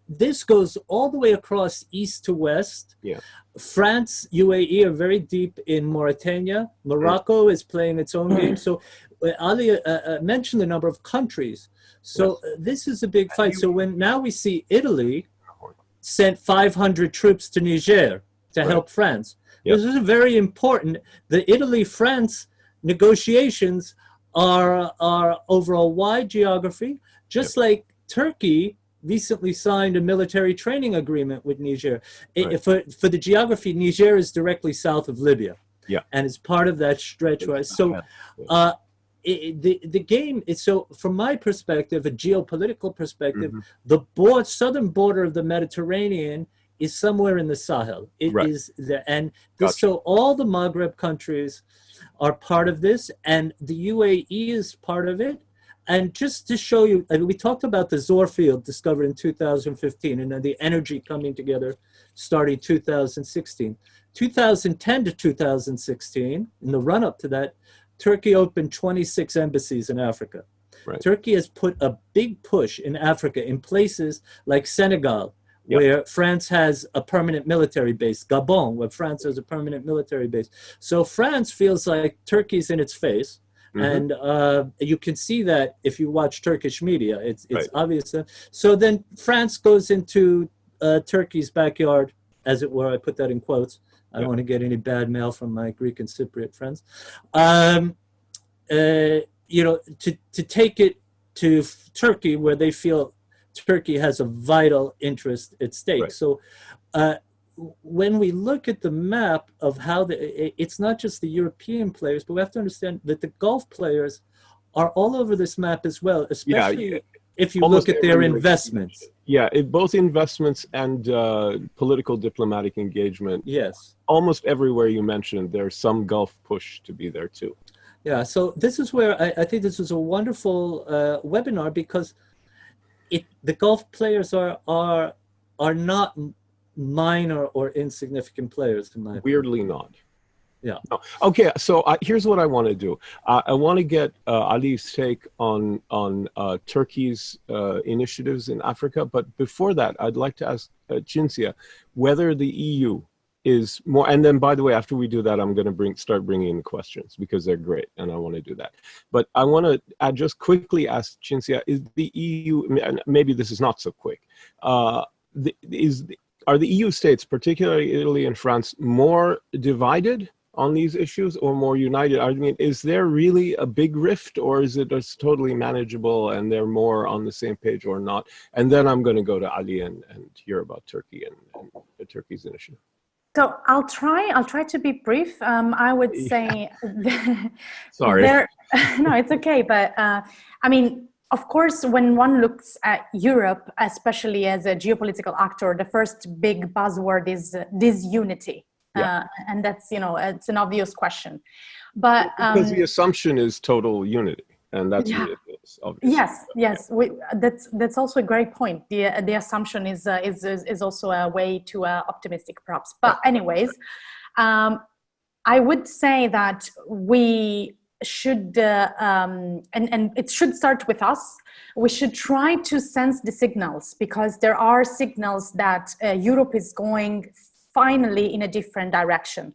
this goes all the way across east to west. Yeah. France, UAE are very deep in Mauritania. Morocco is playing its own game. So Ali mentioned the number of countries. So this is a big fight. So now we see Italy sent 500 troops to Niger to help France. Yep. This is very important. The Italy-France negotiations are over a wide geography, just like Turkey recently signed a military training agreement with Niger. For the geography, Niger is directly south of Libya, and it's part of that stretch. Right? So the game is, so from my perspective, a geopolitical perspective, the southern border of the Mediterranean is somewhere in the Sahel. It is there, and so all the Maghreb countries are part of this, and the UAE is part of it. And just to show you, we talked about the Zohr field discovered in 2015, and then the energy coming together starting 2016. 2010 to 2016, in the run-up to that, Turkey opened 26 embassies in Africa. Right. Turkey has put a big push in Africa in places like Senegal, where France has a permanent military base, Gabon, where France has a permanent military base. So France feels like Turkey's in its face. And you can see that if you watch Turkish media, it's obvious. So then France goes into Turkey's backyard, as it were. I put that in quotes. I don't want to get any bad mail from my Greek and Cypriot friends. To take it to Turkey, where they feel Turkey has a vital interest at stake. So when we look at the map of how it's not just the European players, but we have to understand that the Gulf players are all over this map as well, especially if you look at their investments. Both investments and political diplomatic engagement. Yes. Almost everywhere you mentioned, there's some Gulf push to be there too. Yeah, so this is where I think this is a wonderful webinar, because the Gulf players are not minor or insignificant players, in my opinion. Weirdly not. Yeah. No. Okay, so here's what I want to do. I want to get Ali's take on Turkey's initiatives in Africa, but before that, I'd like to ask Cinzia whether the EU is more, and then by the way, after we do that, I'm going to start bringing in questions, because they're great, and I want to do that. But I want to just quickly ask Cinzia, is the EU, and maybe this is not so quick, are the EU states, particularly Italy and France, more divided on these issues or more united? I mean, is there really a big rift, or is it just totally manageable and they're more on the same page or not? And then I'm going to go to Ali and hear about Turkey and Turkey's initiative. So I'll try to be brief. I would say, sorry. No, it's okay. But I mean, of course, when one looks at Europe, especially as a geopolitical actor, the first big buzzword is disunity. And that's, it's an obvious question. But because the assumption is total unity. And that's ridiculous, obviously. Yes. That's also a great point. The assumption is also a way too optimistic, perhaps. But anyways, I would say that we should, and it should start with us. We should try to sense the signals, because there are signals that Europe is going finally in a different direction.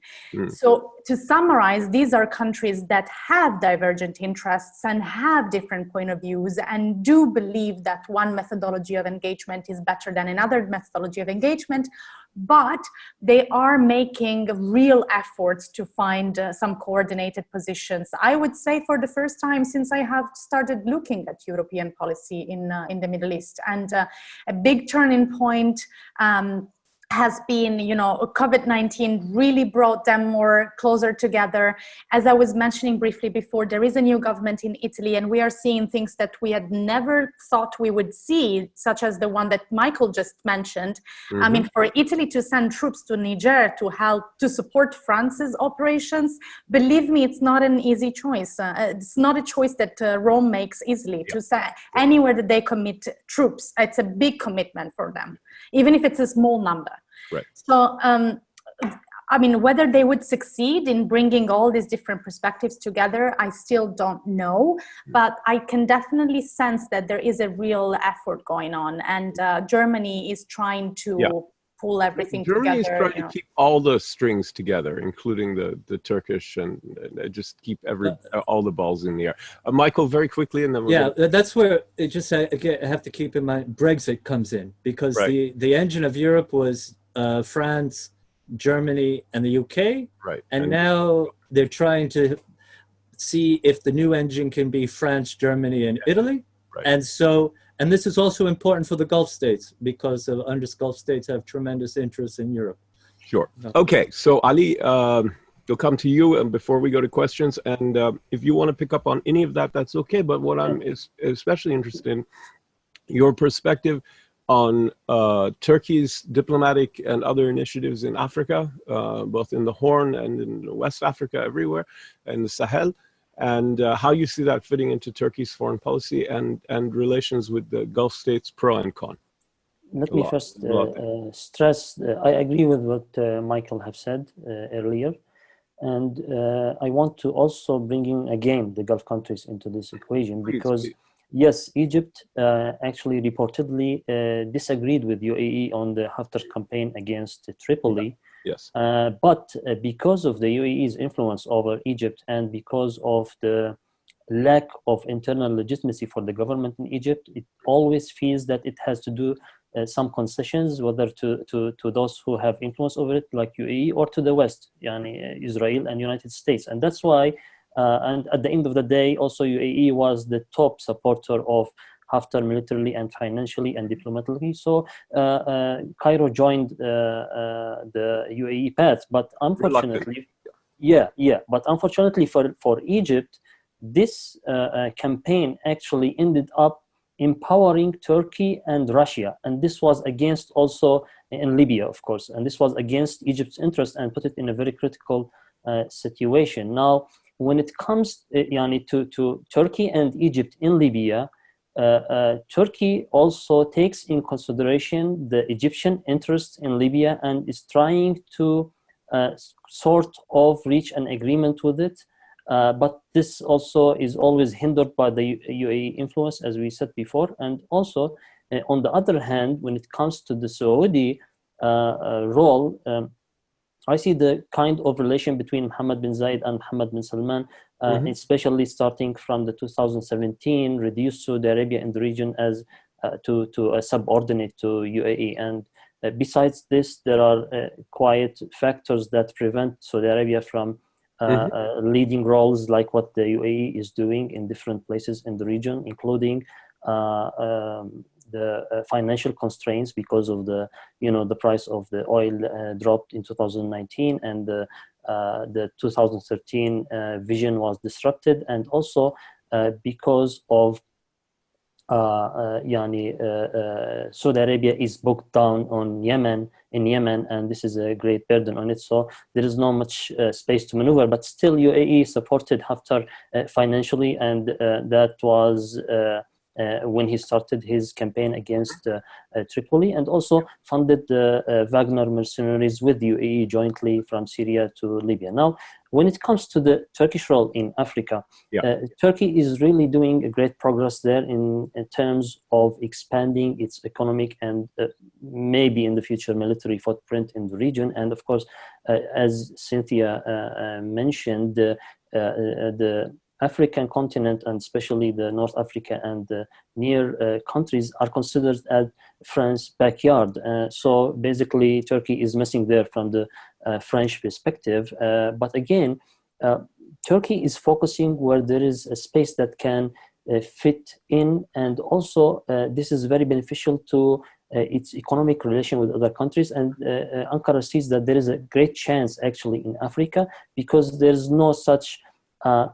So to summarize, these are countries that have divergent interests and have different point of views, and do believe that one methodology of engagement is better than another methodology of engagement, but they are making real efforts to find some coordinated positions. I would say for the first time since I have started looking at European policy in the Middle East. And a big turning point has been, COVID-19 really brought them more closer together. As I was mentioning briefly before, there is a new government in Italy, and we are seeing things that we had never thought we would see, such as the one that Michael just mentioned. Mm-hmm. I mean, for Italy to send troops to Niger to help to support France's operations, believe me, it's not an easy choice. It's not a choice that Rome makes easily. To say anywhere that they commit troops. It's a big commitment for them, even if it's a small number. Right. So, I mean, whether they would succeed in bringing all these different perspectives together, I still don't know. But I can definitely sense that there is a real effort going on, and Germany is trying to pull everything Germany together. Germany is trying to keep all the strings together, including the Turkish, and just keep all the balls in the air. Michael, very quickly, and then that's where it just again I have to keep in mind Brexit comes in, because the engine of Europe was France, Germany, and the UK, right, and now they're trying to see if the new engine can be France, Germany, and Italy, right. And this is also important for the Gulf states, because the Gulf states have tremendous interest in Europe. Sure. Okay, so Ali, we'll come to you before we go to questions, and if you want to pick up on any of that, that's okay. But what I'm especially interested in, your perspective on Turkey's diplomatic and other initiatives in Africa, both in the Horn and in West Africa, everywhere, and the Sahel, and how you see that fitting into Turkey's foreign policy and relations with the Gulf states, pro and con. Let me first stress, I agree with what Michael have said earlier. And I want to also bring in again the Gulf countries into this equation, because yes, Egypt actually reportedly disagreed with UAE on the Haftar campaign against Tripoli. Yes. But because of the UAE's influence over Egypt, and because of the lack of internal legitimacy for the government in Egypt, it always feels that it has to do some concessions, whether to those who have influence over it, like UAE, or to the West, Israel and United States. And that's why, and at the end of the day, also UAE was the top supporter of Haftar militarily and financially and diplomatically. So Cairo joined the UAE path, but unfortunately, but unfortunately for Egypt, this campaign actually ended up empowering Turkey and Russia, and this was against also in Libya, of course, and this was against Egypt's interest and put it in a very critical situation. Now, when it comes to Turkey and Egypt in Libya, Turkey also takes in consideration the Egyptian interest in Libya and is trying to sort of reach an agreement with it. But this also is always hindered by the UAE influence, as we said before. And also, on the other hand, when it comes to the Saudi role, I see the kind of relation between Mohammed bin Zayed and Mohammed bin Salman, especially starting from the 2017, reduced Saudi Arabia in the region as to a subordinate to UAE. And besides this, there are quiet factors that prevent Saudi Arabia from leading roles like what the UAE is doing in different places in the region, including the financial constraints because of the the price of the oil dropped in 2019, and the 2013 vision was disrupted, and also because of Saudi Arabia is bogged down on in Yemen, and this is a great burden on it. So there is not much space to maneuver, but still UAE supported Haftar financially, and that was when he started his campaign against Tripoli, and also funded the Wagner mercenaries with the UAE jointly from Syria to Libya. Now, when it comes to the Turkish role in Africa, Turkey is really doing a great progress there in terms of expanding its economic and maybe in the future military footprint in the region. And of course, as Cinzia mentioned, the African continent, and especially the North Africa and the near countries, are considered as France's backyard. So basically, Turkey is missing there from the French perspective. But again, Turkey is focusing where there is a space that can fit in, and also this is very beneficial to its economic relation with other countries. And Ankara sees that there is a great chance actually in Africa, because there's no such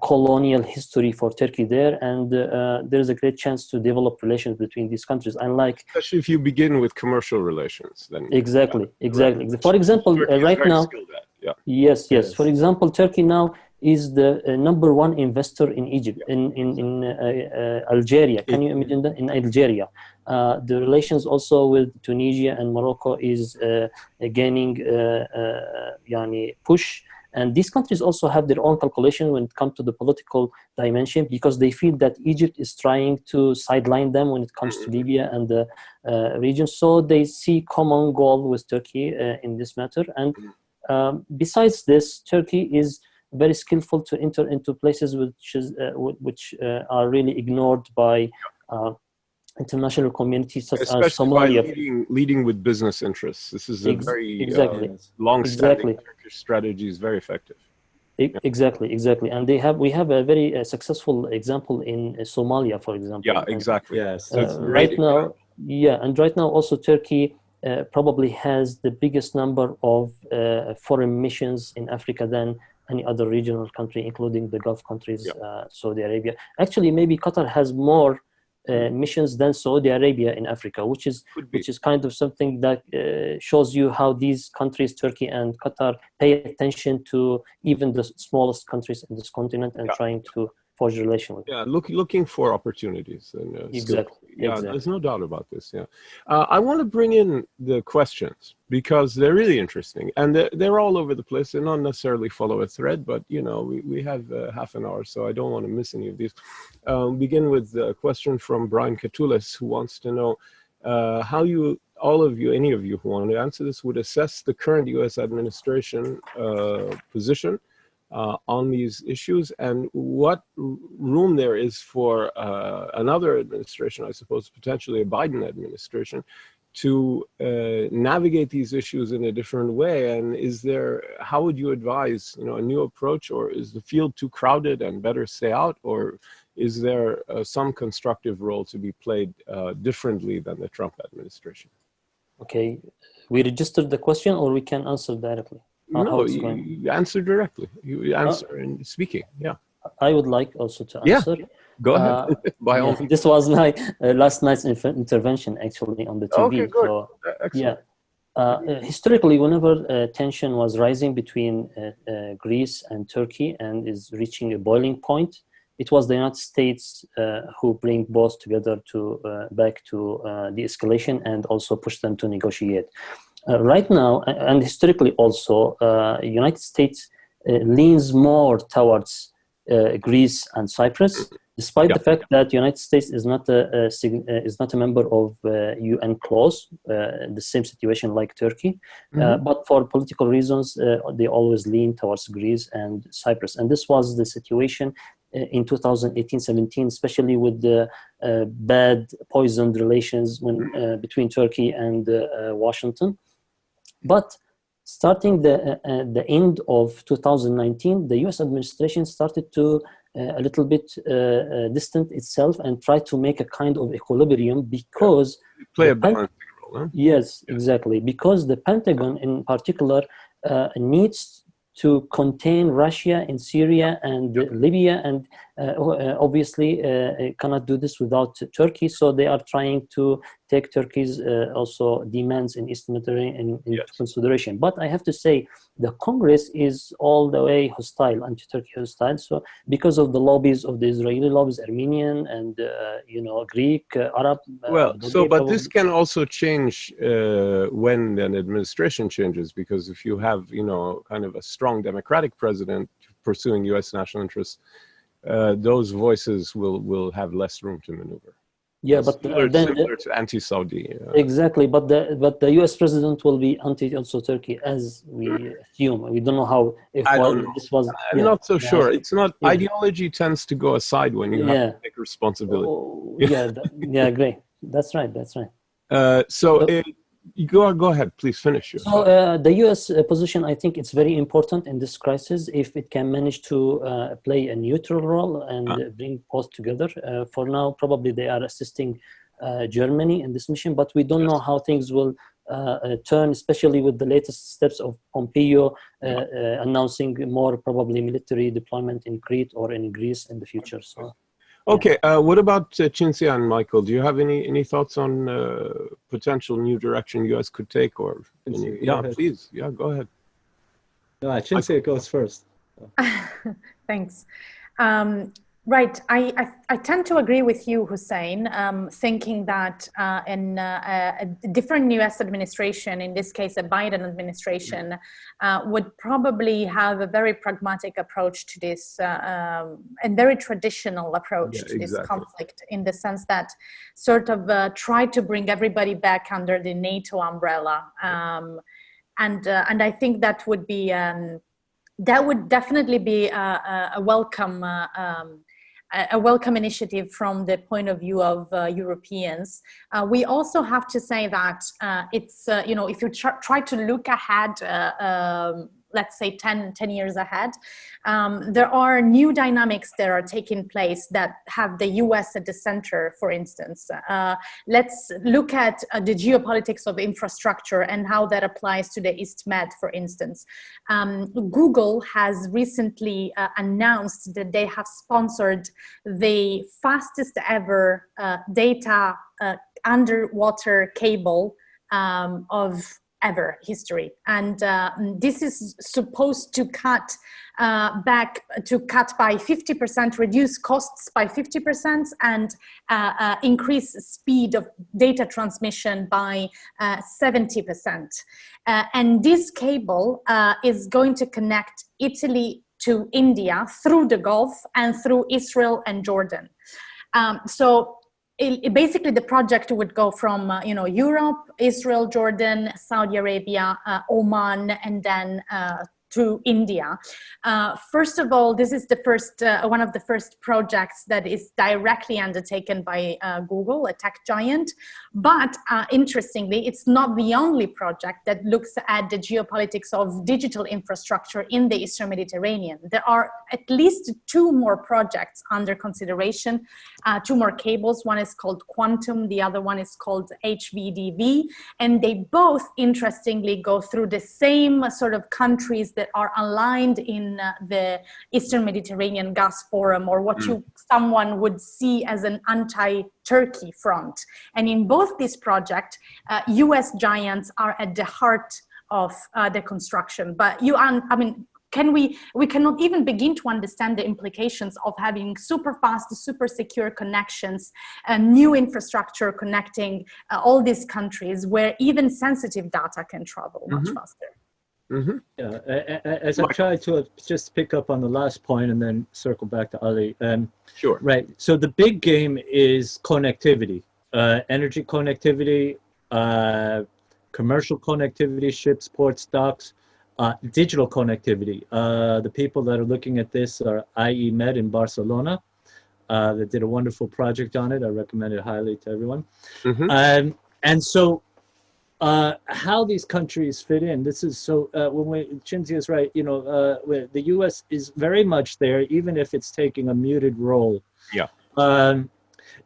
colonial history for Turkey there, and there is a great chance to develop relations between these countries. Unlike, especially if you begin with commercial relations, then exactly. For example, right now, yes. For example, Turkey now is the #1 investor in Egypt, in Algeria. Can you imagine that? In Algeria, the relations also with Tunisia and Morocco is gaining push. And these countries also have their own calculation when it comes to the political dimension, because they feel that Egypt is trying to sideline them when it comes to Libya and the region. So they see common goal with Turkey in this matter. And besides this, Turkey is very skillful to enter into places which are really ignored by international communities, such especially as Somalia. By leading with business interests. This is a very long-standing Turkish strategy, is very effective. Exactly. And we have a very successful example in Somalia, for example. Yeah, exactly. Yes. Right now, and right now also Turkey probably has the biggest number of foreign missions in Africa than any other regional country, including the Gulf countries, Saudi Arabia. Actually, maybe Qatar has more missions than Saudi Arabia in Africa, which is kind of something that shows you how these countries, Turkey and Qatar, pay attention to even the smallest countries in this continent and trying to forge a relation with. Looking for opportunities. And, exactly. There's no doubt about this. I want to bring in the questions because they're really interesting, and they're all over the place. They don't necessarily follow a thread, but we have half an hour, so I don't want to miss any of these. Begin with a question from Brian Catulas, who wants to know how any of you who want to answer this, would assess the current U.S. administration position on these issues, and what room there is for another administration, I suppose potentially a Biden administration, to navigate these issues in a different way. And how would you advise a new approach, or is the field too crowded and better stay out, or is there some constructive role to be played differently than the Trump administration? Okay, we registered the question, or we can answer directly? No, you answer directly. You answer in speaking. Yeah. I would like also to answer. Yeah. Go ahead. By all means. This was my last night's intervention actually on the TV. Okay, good. So, excellent. Historically, whenever tension was rising between Greece and Turkey and is reaching a boiling point, it was the United States who bring both together back to de-escalation and also push them to negotiate. Right now, and historically also, United States leans more towards Greece and Cyprus, despite the fact that the United States is not a member of UN clause, the same situation like Turkey. But for political reasons, they always lean towards Greece and Cyprus. And this was the situation in 2018-17, especially with the bad, poisoned relations between Turkey and Washington. But starting the end of 2019, the US administration started to a little bit distance itself and try to make a kind of equilibrium, because play a balancing role. Huh? Yes, exactly. Because the Pentagon in particular needs to contain Russia in Syria and Libya, and obviously cannot do this without Turkey. So they are trying to take Turkey's also demands in East Mediterranean into consideration. But I have to say, the Congress is all the way hostile, anti-Turkey hostile. So because of the lobbies of the Israeli lobbies, Armenian and Greek, Arab. But this can also change when an administration changes, because if you have kind of a strong Democratic president pursuing U.S. national interests, those voices will have less room to maneuver. Yeah, but similar to anti-Saudi. Exactly, but the U.S. president will be anti-also Turkey, as we assume. We don't know how. I'm not so sure. It's not. Ideology tends to go aside when you have to take responsibility. Great. That's right. Go ahead, please finish. So the U.S. position, I think it's very important in this crisis if it can manage to play a neutral role and bring both together. For now, probably they are assisting Germany in this mission, but we don't know how things will turn, especially with the latest steps of Pompeo announcing more probably military deployment in Crete or in Greece in the future. So, okay, what about Cinzia and Michael? Do you have any thoughts on potential new direction you guys could take, or yeah, please, yeah, go ahead. No, Cinzia goes first. Thanks. Right, I tend to agree with you, Hussein, thinking that in a different US administration, in this case a Biden administration, would probably have a very pragmatic approach to this and very traditional approach to this conflict, in the sense that sort of try to bring everybody back under the NATO umbrella. And I think that would be, that would definitely be a welcome initiative from the point of view of Europeans. We also have to say that it's, you know, if you try to look ahead, let's say 10 years ahead, there are new dynamics that are taking place that have the US at the center, for instance. Let's look at the geopolitics of infrastructure and how that applies to the East Med, for instance. Google has recently announced that they have sponsored the fastest ever data underwater cable of ever history, and this is supposed to cut by 50%, reduce costs by 50%, and increase speed of data transmission by 70%. And this cable is going to connect Italy to India through the Gulf and through Israel and Jordan. So basically, the project would go from you know, Europe, Israel, Jordan, Saudi Arabia, Oman, and then to India. First of all, this is the first one of the first projects that is directly undertaken by Google, a tech giant. But interestingly, it's not the only project that looks at the geopolitics of digital infrastructure in the Eastern Mediterranean. There are at least 2 more projects under consideration, 2 more cables. One is called Quantum, the other one is called HVDV, and they both, interestingly, go through the same sort of countries that are aligned in the Eastern Mediterranean Gas Forum, or what someone would see as an anti-Turkey front. And in both these projects, US giants are at the heart of the construction. But I mean, we cannot even begin to understand the implications of having super fast, super secure connections, new infrastructure connecting all these countries, where even sensitive data can travel much faster. Yeah, as I try to just pick up on the last point and then circle back to Ali. Sure. Right. So the big game is connectivity, energy connectivity, commercial connectivity, ships, ports, docks, digital connectivity. The people that are looking at this are enmeshed in Barcelona. That did a wonderful project on it. I recommend it highly to everyone. And so how these countries fit in, this is so, Cinzia is right, you know, the US is very much there, even if it's taking a muted role. Yeah.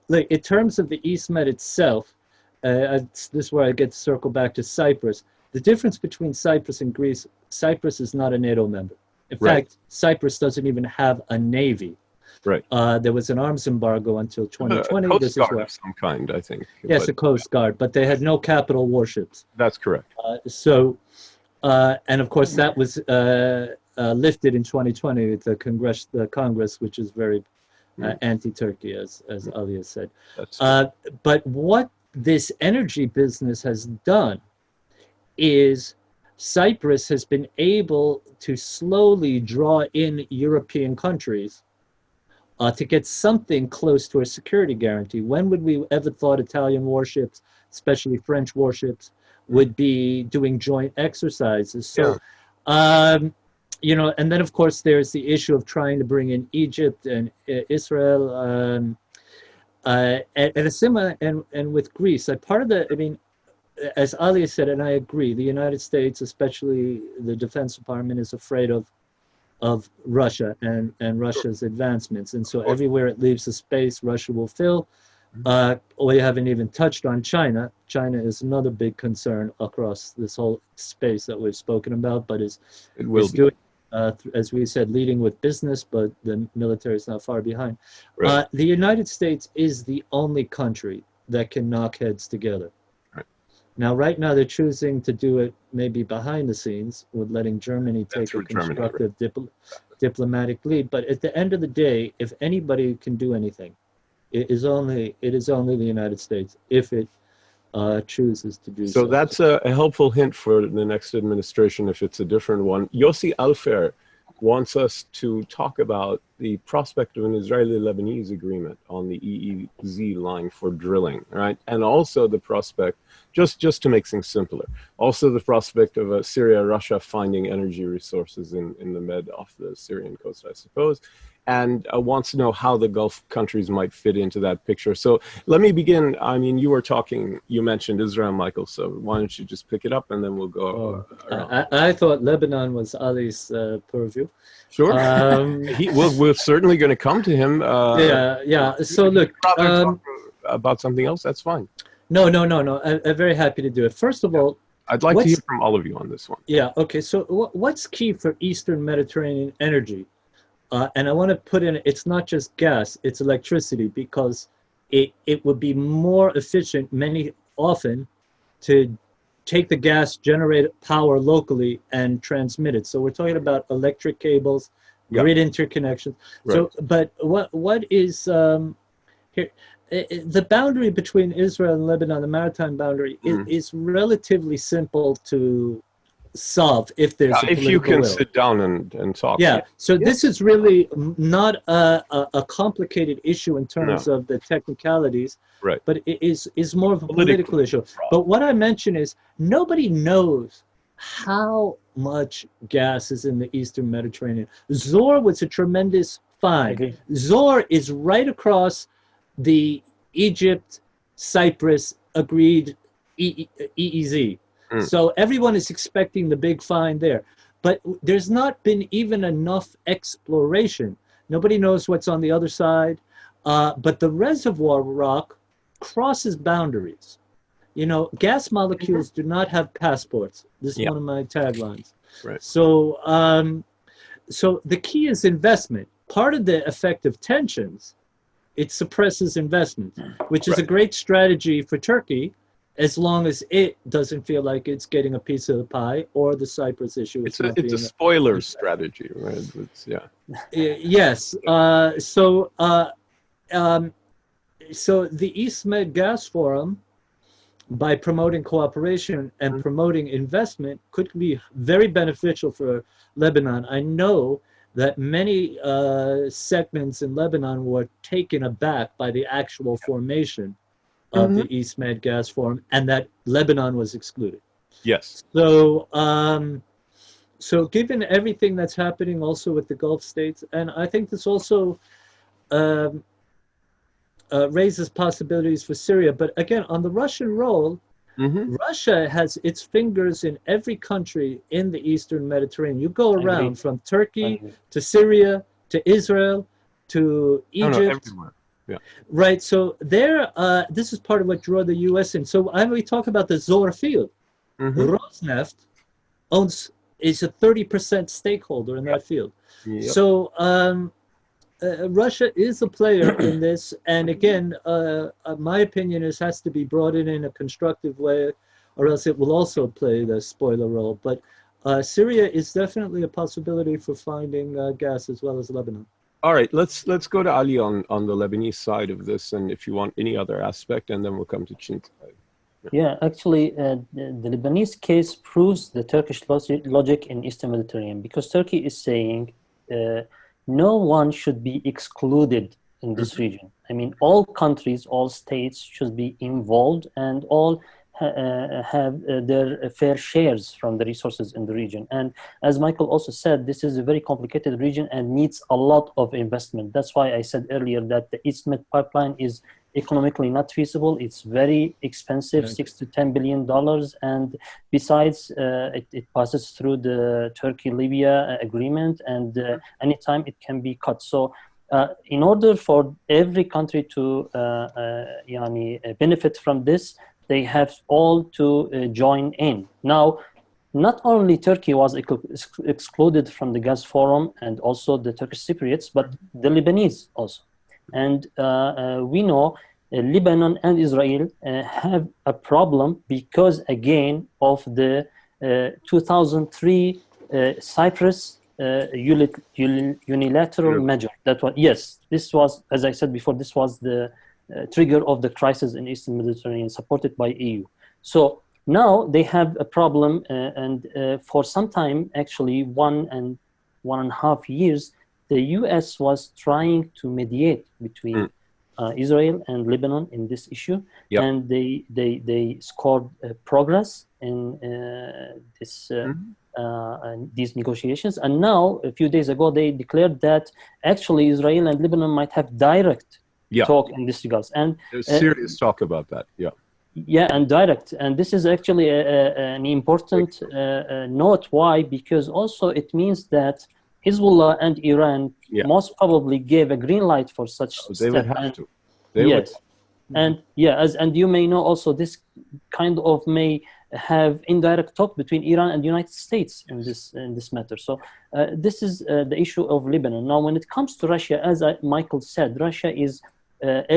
Like in terms of the East Med itself, this is where I get to circle back to Cyprus. The difference between Cyprus and Greece, Cyprus is not a NATO member. In fact, Cyprus doesn't even have a navy. Right. There was an arms embargo until 2020. A Coast this Guard is where, of some kind, I think. yes, a Coast Guard, but they had no capital warships. That's correct. And of course, that was lifted in 2020 at the Congress, which is very anti-Turkey, as Ali has said. But what this energy business has done is Cyprus has been able to slowly draw in European countries to get something close to a security guarantee. When would we ever thought Italian warships, especially French warships, would be doing joint exercises? So, you know, and then of course there's the issue of trying to bring in Egypt and Israel, and a similar, and with Greece. Part of the, I mean, as Ali said, and I agree, the United States, especially the Defense Department, is afraid of Russia and Russia's advancements. And so everywhere it leaves a space, Russia will fill. We haven't even touched on China. China is another big concern across this whole space that we've spoken about, but is doing, as we said, leading with business, but the military is not far behind. Right. The United States is the only country that can knock heads together. Right. Now, right now, they're choosing to do it maybe behind the scenes with letting Germany take a constructive diplomatic lead. But at the end of the day, if anybody can do anything, it is only the United States if it chooses to do so. So that's a helpful hint for the next administration if it's a different one. Yossi Alfer wants us to talk about the prospect of an Israeli-Lebanese agreement on the EEZ line for drilling, right? And also the prospect, just to make things simpler, also the prospect of Syria-Russia finding energy resources in the Med off the Syrian coast, I suppose, and wants to know how the Gulf countries might fit into that picture. So let me begin. I mean, you mentioned Israel, Michael, so why don't you just pick it up and then we'll go around. I thought Lebanon was Ali's purview. Sure. We're certainly going to come to him. Yeah. So look, talk about something else, that's fine. No. I'm very happy to do it. First of all, I'd like to hear from all of you on this one. Yeah, okay. So what's key for Eastern Mediterranean energy? And I want to put in, it's not just gas, it's electricity, because it would be more efficient often to take the gas, generate power locally, and transmit it. So we're talking about electric cables, grid interconnections. Right. So, but what is here? The boundary between Israel and Lebanon, the maritime boundary, is relatively simple to solve if there's a political if you can will. Sit down and talk. Yeah. So this is really not a complicated issue in terms of the technicalities, right? But it is more of a political issue. But what I mention is nobody knows how much gas is in the Eastern Mediterranean. Zohr was a tremendous find. Okay. Zohr is right across the Egypt, Cyprus agreed EEZ. So everyone is expecting the big find there. But there's not been even enough exploration. Nobody knows what's on the other side. But the reservoir rock crosses boundaries. You know, gas molecules do not have passports. This is one of my taglines. Right. So, so the key is investment. Part of the effect of tensions, it suppresses investment, which is a great strategy for Turkey, as long as it doesn't feel like it's getting a piece of the pie, or the Cyprus issue. It's a spoiler strategy, right? Yes. So the East Med Gas Forum, by promoting cooperation and promoting investment, could be very beneficial for Lebanon. I know that many segments in Lebanon were taken aback by the actual formation of the East Med Gas Forum, and that Lebanon was excluded. Yes. So, so given everything that's happening also with the Gulf states, and I think this also raises possibilities for Syria. But again, on the Russian role, Russia has its fingers in every country in the Eastern Mediterranean. You go around from Turkey to Syria to Israel to Egypt. Everywhere. Yeah. Right. So there, this is part of what drew the U.S. in. So when we talk about the Zohr field, Rosneft is a 30% stakeholder in that field. Yep. So Russia is a player in this. And again, my opinion is has to be brought in a constructive way, or else it will also play the spoiler role. But Syria is definitely a possibility for finding gas, as well as Lebanon. All right, let's go to Ali on the Lebanese side of this, and if you want any other aspect, and then we'll come to Cinzia. Yeah, actually, the Lebanese case proves the Turkish logic in Eastern Mediterranean, because Turkey is saying no one should be excluded in this region. I mean, all countries, all states should be involved, and all have their fair shares from the resources in the region. And as Michael also said, this is a very complicated region and needs a lot of investment. That's why I said earlier that the East Med pipeline is economically not feasible. It's very expensive, $6 to $10 billion. And besides, it passes through the Turkey-Libya agreement, and anytime it can be cut. So in order for every country to benefit from this, they have all to join in. Now, not only Turkey was excluded from the Gulf Forum and also the Turkish Cypriots, but the Lebanese also. And we know Lebanon and Israel have a problem because, again, of the 2003 Cyprus unilateral measure. That was, yes, this was, as I said before, this was the trigger of the crisis in Eastern Mediterranean, supported by EU. So now they have a problem, and for some time, actually 1.5 years, the US was trying to mediate between Israel and Lebanon in this issue, and they scored progress in these negotiations. And now, a few days ago, they declared that actually Israel and Lebanon might have direct talk in this regard. And there's serious talk about that. Yeah, and direct. And this is actually an important note. Why? Because also it means that Hezbollah and Iran most probably gave a green light for such they step. would have to. And and you may know also this kind of may have indirect talk between Iran and the United States in this matter. So this is the issue of Lebanon. Now, when it comes to Russia, as Michael said, Russia is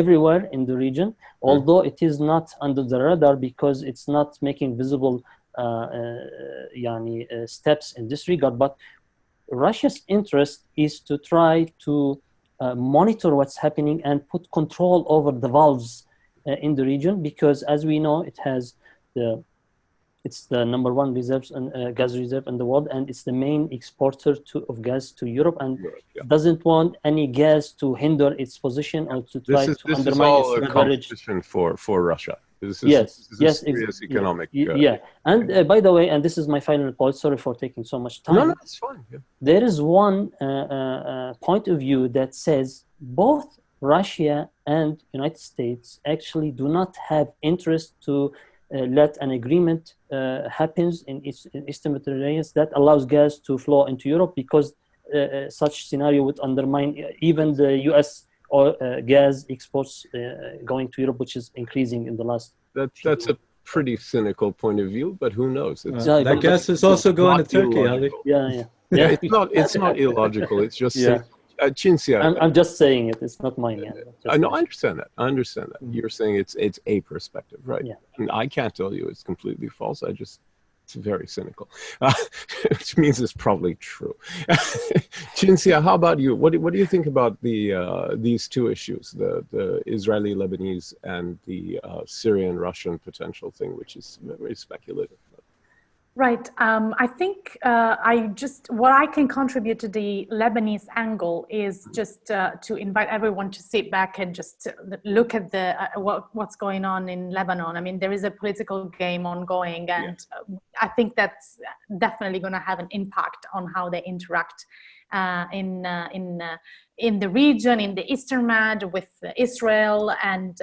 everywhere in the region, although it is not under the radar because it's not making visible steps in this regard. But Russia's interest is to try to monitor what's happening and put control over the valves in the region, because as we know, it's the number one reserves and gas reserve in the world, and it's the main exporter of gas to Europe, and doesn't want any gas to hinder its position or to try to undermine its leverage. This is all a competition for Russia. This is a serious economic. And by the way, and this is my final point. Sorry for taking so much time. No, it's fine. There is one point of view that says both Russia and United States actually do not have interest to let an agreement happens in Eastern Mediterranean that allows gas to flow into Europe, because such scenario would undermine even the U.S. or gas exports going to Europe, which is increasing in the last. That's a pretty cynical point of view, but who knows? That gas is also going to Turkey, Ali. It's not illogical. It's just Cinzia. I'm just saying it. It's not mine. No, I understand that. You're saying it's a perspective, right? Yeah. And I can't tell you it's completely false. It's very cynical, which means it's probably true. Cinzia, how about you? What do you think about these two issues, the Israeli-Lebanese and the Syrian-Russian potential thing, which is very speculative? Right. I think what I can contribute to the Lebanese angle is just to invite everyone to sit back and just look at what's going on in Lebanon. I mean, there is a political game ongoing, and I think that's definitely going to have an impact on how they interact in the region, in the Eastern Med with Israel, and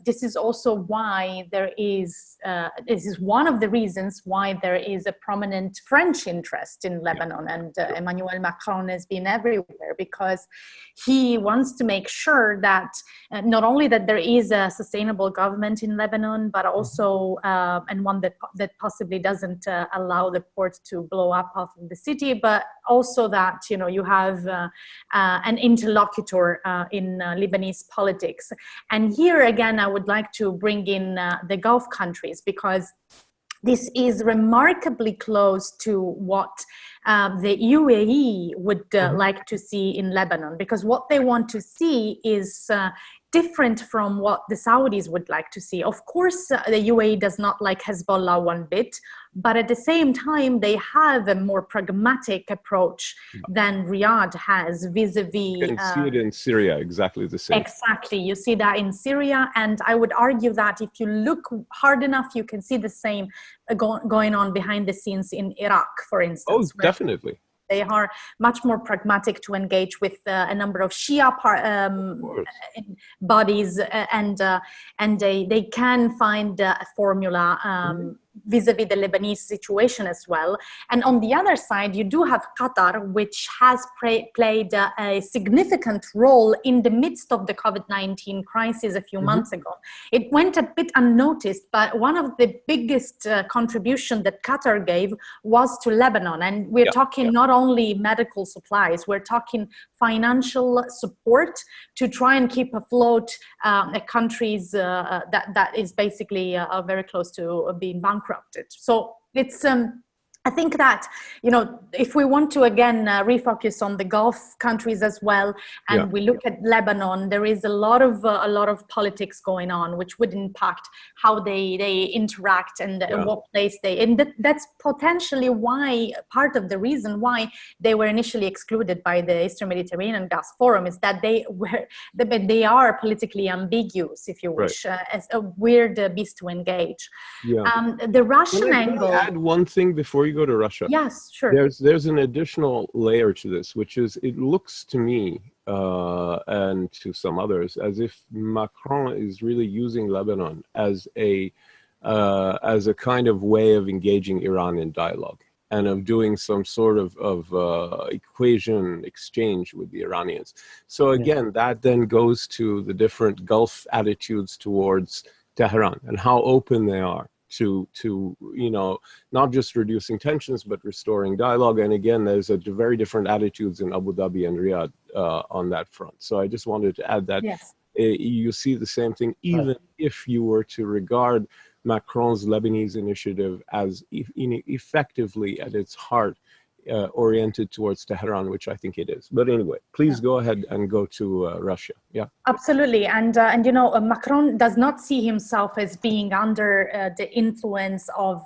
this is also why this is one of the reasons why there is a prominent French interest in Lebanon, and Emmanuel Macron has been everywhere, because he wants to make sure that not only that there is a sustainable government in Lebanon, but also and one that possibly doesn't allow the port to blow up off of the city, but also that you have an interlocutor in Lebanese politics. And here again, I would like to bring in the Gulf countries, because this is remarkably close to what the UAE would like to see in Lebanon, because what they want to see is different from what the Saudis would like to see. Of course, the UAE does not like Hezbollah one bit, but at the same time, they have a more pragmatic approach than Riyadh has vis-a-vis. You can see it in Syria, exactly the same. Exactly, you see that in Syria, and I would argue that if you look hard enough, you can see the same going on behind the scenes in Iraq, for instance. Oh, definitely. They are much more pragmatic to engage with a number of Shia bodies, and they can find a formula vis-a-vis the Lebanese situation as well. And on the other side, you do have Qatar, which has played a significant role in the midst of the COVID-19 crisis a few months ago. It went a bit unnoticed, but one of the biggest contribution that Qatar gave was to Lebanon. And we're talking not only medical supplies, we're talking financial support to try and keep afloat countries that is basically very close to being bankrupted. So it's I think that, you know, if we want to again refocus on the Gulf countries as well, and we look at Lebanon, there is a lot of politics going on, which would impact how they interact and what place they. And that's potentially why part of the reason why they were initially excluded by the Eastern Mediterranean Gas Forum is that they are politically ambiguous, if you wish, as a weird beast to engage. The Russian angle. Can I add one thing before you go to Russia? Yes, sure. There's an additional layer to this, which is it looks to me and to some others as if Macron is really using Lebanon as a kind of way of engaging Iran in dialogue and of doing some sort of equation exchange with the Iranians. So again, that then goes to the different Gulf attitudes towards Tehran and how open they are to you know, not just reducing tensions, but restoring dialogue. And again, there's a very different attitudes in Abu Dhabi and Riyadh on that front. So I just wanted to add that you see the same thing, even if you were to regard Macron's Lebanese initiative as effectively at its heart oriented towards Tehran, which I think it is. But anyway, please go ahead and go to Russia. Yeah, absolutely. And you know, Macron does not see himself as being under the influence of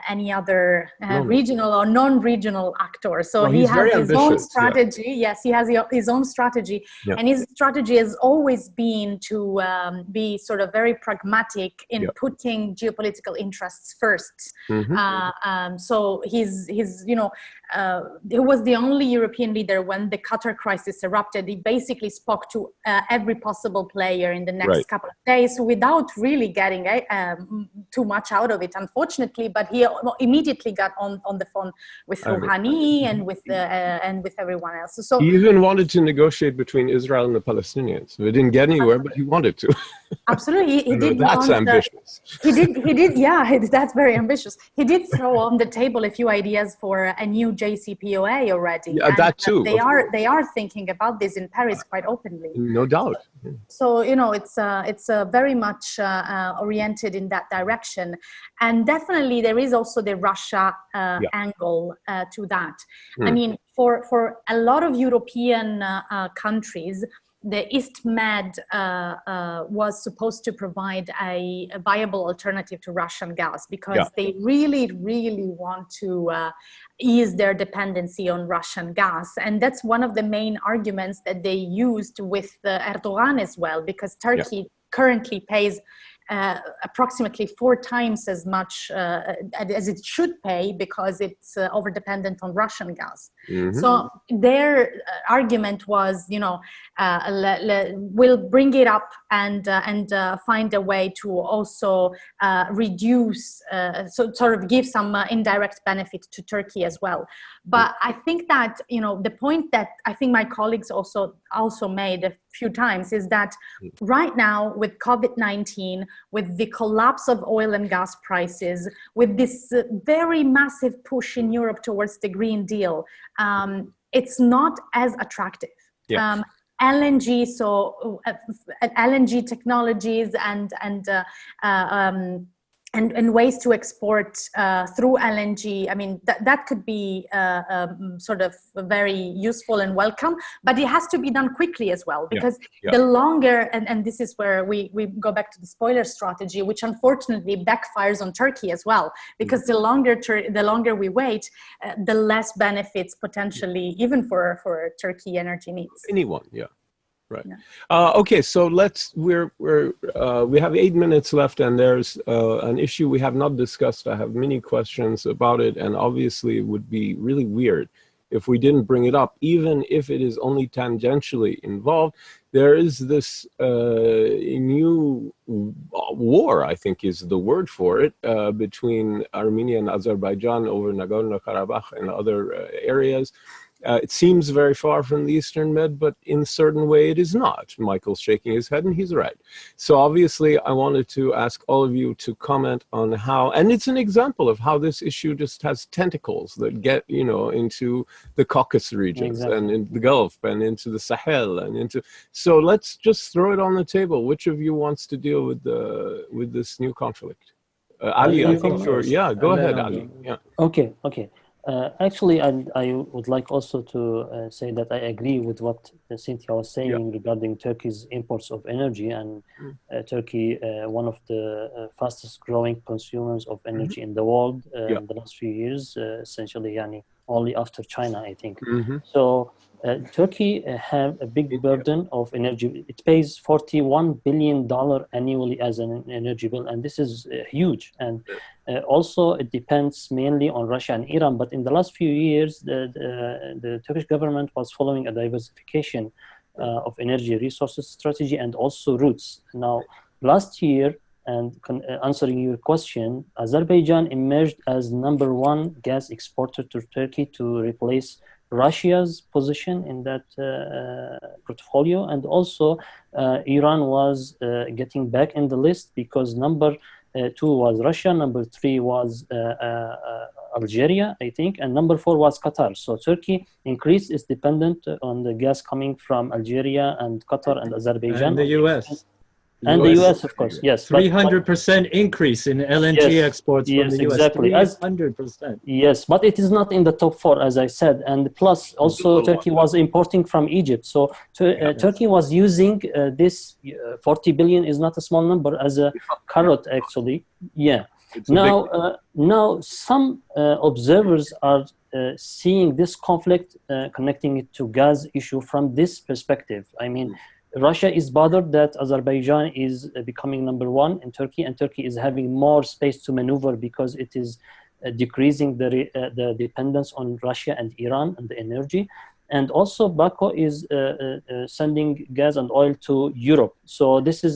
any other regional or non-regional actor. So he has his own strategy. Yes, he has his own strategy, and his strategy has always been to be sort of very pragmatic in putting geopolitical interests first. So he's you know. He was the only European leader when the Qatar crisis erupted. He basically spoke to every possible player in the next couple of days without really getting too much out of it, unfortunately. But he immediately got on the phone with Rouhani and with everyone else. So he even wanted to negotiate between Israel and the Palestinians. We didn't get anywhere, but he wanted to. Absolutely, he did. That's ambitious. He did. Yeah, that's very ambitious. He did throw on the table a few ideas for a new JCPOA already. Yeah, that too. They are thinking about this in Paris quite openly. No doubt. So you know, it's very much oriented in that direction, and definitely there is also the Russia angle to that. I mean, for a lot of European countries, the EastMed was supposed to provide a viable alternative to Russian gas because they really, really want to ease their dependency on Russian gas. And that's one of the main arguments that they used with Erdogan as well, because Turkey currently pays approximately 4 times as much as it should pay because it's over-dependent on Russian gas. So their argument was, you know, we'll bring it up and find a way to also reduce, so sort of give some indirect benefit to Turkey as well. But I think that, you know, the point that I think my colleagues also made a few times is that right now with COVID-19, with the collapse of oil and gas prices, with this very massive push in Europe towards the Green Deal, it's not as attractive. LNG, so LNG technologies and ways to export through LNG. I mean, that could be sort of very useful and welcome, but it has to be done quickly as well, because the longer, and this is where we go back to the spoiler strategy, which unfortunately backfires on Turkey as well, because the longer we wait, the less benefits potentially, even for Turkey energy needs. Anyone, right. Okay, so we have 8 minutes left, and there's an issue we have not discussed. I have many questions about it, and obviously it would be really weird if we didn't bring it up, even if it is only tangentially involved. There is this new war, I think is the word for it, between Armenia and Azerbaijan over Nagorno-Karabakh and other areas. It seems very far from the Eastern Med, but in a certain way it is not. Michael's shaking his head, and he's right. So obviously I wanted to ask all of you to comment on how, and it's an example of how this issue just has tentacles that get, you know, into the Caucasus regions, exactly, and in the Gulf and into the Sahel and into, so let's just throw it on the table. Which of you wants to deal with this new conflict? Ali, I think you're, yeah, go ahead, Ali. Yeah. Okay. Actually, I would like also to say that I agree with what Cinzia was saying regarding Turkey's imports of energy, and Turkey, one of the fastest growing consumers of energy in the world in the last few years, essentially, yani, only after China, I think. So Turkey have a big burden of energy. It pays $41 billion annually as an energy bill, and this is huge. And also, it depends mainly on Russia and Iran. But in the last few years, the Turkish government was following a diversification of energy resources strategy and also routes. Now, last year, and answering your question, Azerbaijan emerged as #1 gas exporter to Turkey to replace Russia's position in that portfolio. And also, Iran was getting back in the list because #2 was Russia, #3 was Algeria, I think, and #4 was Qatar. So Turkey increased its dependence on the gas coming from Algeria and Qatar and Azerbaijan. And the US. And the US, of course, yes. 300% increase in LNG exports from the US. Exactly. 300%. Yes, but it is not in the top 4, as I said. And plus, also, Turkey was importing from Egypt. So Turkey was using this 40 billion is not a small number as a carrot, actually. Yeah. Now, some observers are seeing this conflict, connecting it to gas issue from this perspective. I mean, Russia is bothered that Azerbaijan is becoming #1 in Turkey, and Turkey is having more space to maneuver because it is decreasing the dependence on Russia and Iran and the energy. And also, Baku is sending gas and oil to Europe. So this is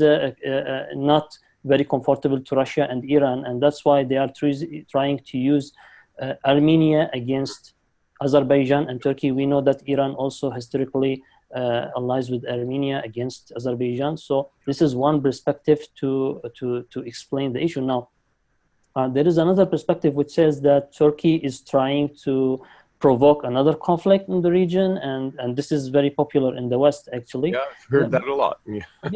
not very comfortable to Russia and Iran, and that's why they are trying to use Armenia against Azerbaijan and Turkey. We know that Iran also historically allies with Armenia against Azerbaijan. So this is one perspective to explain the issue. Now, there is another perspective which says that Turkey is trying to provoke another conflict in the region, and this is very popular in the West, actually. Yeah, I've heard that a lot.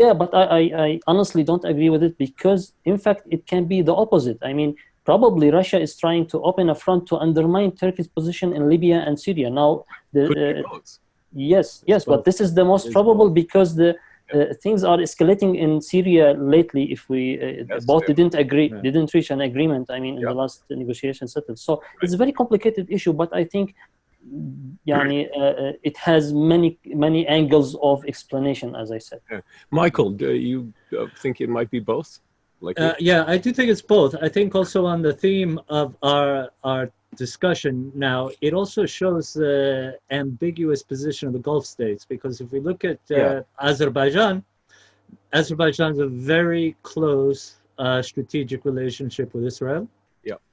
Yeah, but I honestly don't agree with it because, in fact, it can be the opposite. I mean, probably Russia is trying to open a front to undermine Turkey's position in Libya and Syria. Now, yes, but this is the most probable because the things are escalating in Syria lately. If we both didn't agree, didn't reach an agreement, I mean, in the last negotiation settled. So it's a very complicated issue, but I think it has many angles of explanation, as I said. Michael, do you think it might be both? Yeah, I do think it's both. I think also on the theme of our discussion now, it also shows the ambiguous position of the Gulf states, because if we look at Azerbaijan has a very close strategic relationship with Israel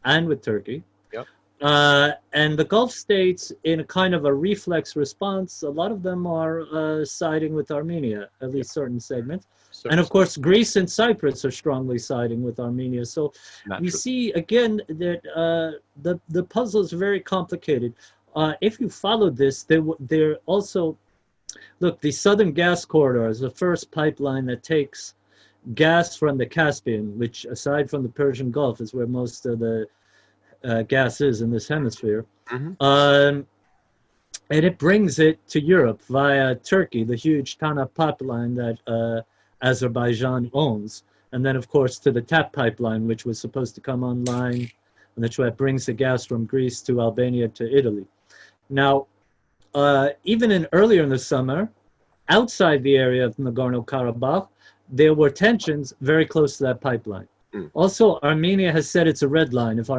and with Turkey. And the Gulf states, in a kind of a reflex response, a lot of them are siding with Armenia, at least certain segments. And of course, Greece and Cyprus are strongly siding with Armenia. So we see, again, that the puzzle is very complicated. If you follow this, they're also, look, the Southern Gas Corridor is the first pipeline that takes gas from the Caspian, which, aside from the Persian Gulf, is where most of the gas is in this hemisphere. And it brings it to Europe via Turkey, the huge Tana pipeline that Azerbaijan owns. And then, of course, to the TAP pipeline, which was supposed to come online, and that's what brings the gas from Greece to Albania to Italy. Now, even earlier in the summer, outside the area of Nagorno-Karabakh, there were tensions very close to that pipeline. Also, Armenia has said it's a red line. If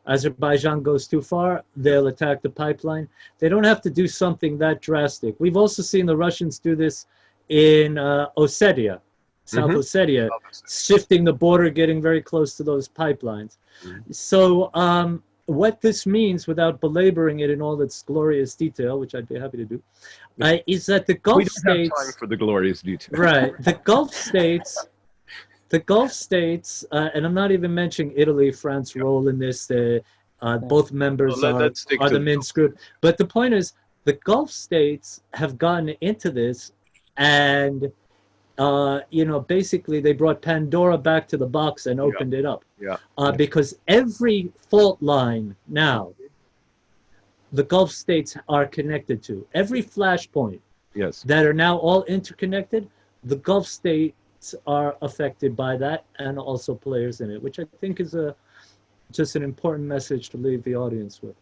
Azerbaijan goes too far, they'll attack the pipeline. They don't have to do something that drastic. We've also seen the Russians do this in Ossetia, South Ossetia, shifting the border, getting very close to those pipelines. So what this means, without belaboring it in all its glorious detail, which I'd be happy to do, is that the Gulf states... We don't have time for the glorious detail. Right. The Gulf states, and I'm not even mentioning Italy, France's role in this. Both members are the Minsk group. But the point is, the Gulf states have gotten into this, and you know, basically they brought Pandora back to the box and opened it up. Because every fault line now, the Gulf states are connected to. Every flashpoint that are now all interconnected, the Gulf states are affected by that, and also players in it, which I think is just an important message to leave the audience with.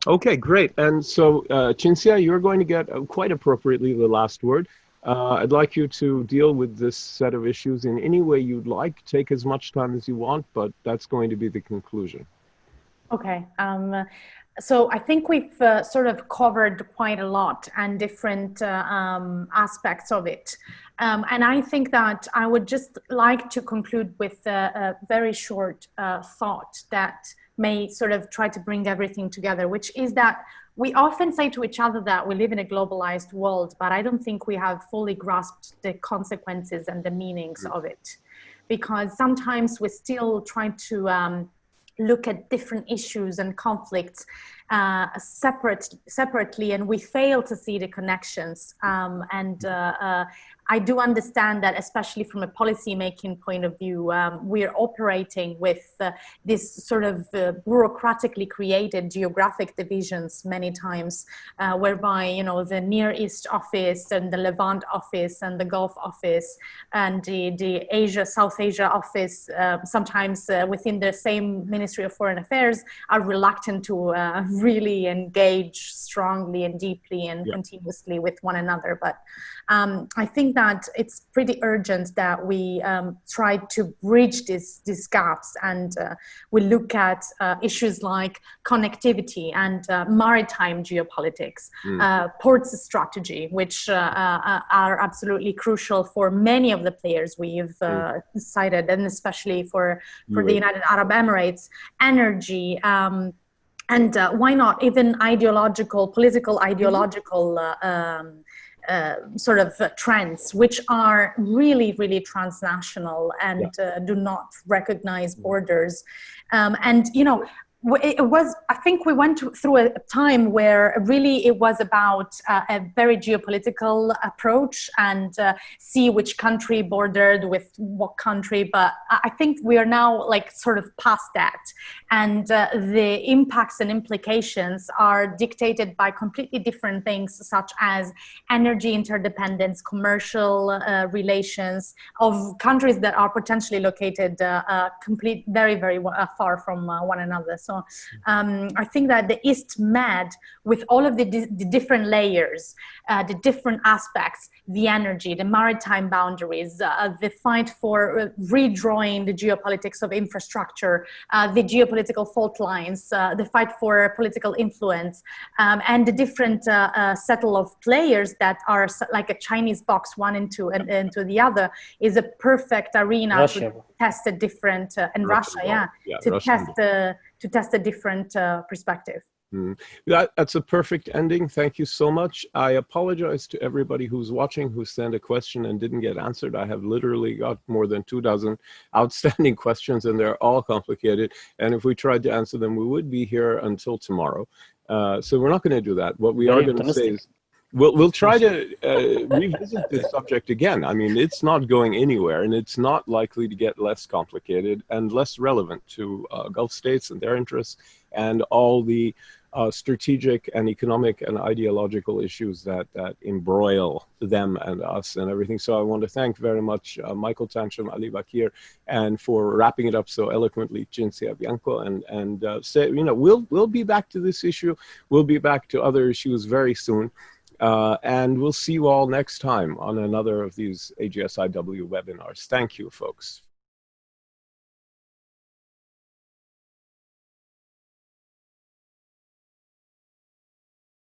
Okay, great. And so, Cinzia, you're going to get quite appropriately the last word. I'd like you to deal with this set of issues in any way you'd like. Take as much time as you want, but that's going to be the conclusion. Okay. So I think we've sort of covered quite a lot and different aspects of it. And I think that I would just like to conclude with a very short thought that may sort of try to bring everything together, which is that we often say to each other that we live in a globalized world, but I don't think we have fully grasped the consequences and the meanings of it. Because sometimes we're still trying to look at different issues and conflicts separately, and we fail to see the connections. I do understand that, especially from a policy-making point of view, we're operating with this sort of bureaucratically created geographic divisions many times, whereby, you know, the Near East office and the Levant office and the Gulf office and the Asia, South Asia office, sometimes within the same Ministry of Foreign Affairs, are reluctant to really engage strongly and deeply and continuously with one another. But I think that it's pretty urgent that we try to bridge these gaps, and we look at issues like connectivity and maritime geopolitics, ports strategy, which are absolutely crucial for many of the players we've cited, and especially for the United Arab Emirates, energy, and why not even political ideological sort of trends, which are really, really transnational and do not recognize borders. And, you know, I think we went through a time where really it was about a very geopolitical approach and see which country bordered with what country. But I think we are now like sort of past that. And the impacts and implications are dictated by completely different things, such as energy interdependence, commercial relations of countries that are potentially located very, very far from one another. So I think that the East Med, with all of the different layers, the different aspects, the energy, the maritime boundaries, the fight for redrawing the geopolitics of infrastructure, the geopolitical fault lines, the fight for political influence, and the different settle of players that are like a Chinese box, one into the other, is a perfect arena to test a different, and Russia, to test a different perspective. That's a perfect ending. Thank you so much. I apologize to everybody who's watching who sent a question and didn't get answered. I have literally got more than 2,000 outstanding questions, and they're all complicated. And if we tried to answer them, we would be here until tomorrow. So we're not going to do that. What we are going to say is we'll try to revisit this subject again. I mean, it's not going anywhere, and it's not likely to get less complicated and less relevant to Gulf states and their interests and all the strategic and economic and ideological issues that embroil them and us and everything. So I want to thank very much Michael, Tanchum, Ali Bakir, and for wrapping it up so eloquently, Cinzia, Bianco, and say, you know, we'll be back to this issue. We'll be back to other issues very soon. And we'll see you all next time on another of these AGSIW webinars. Thank you, folks.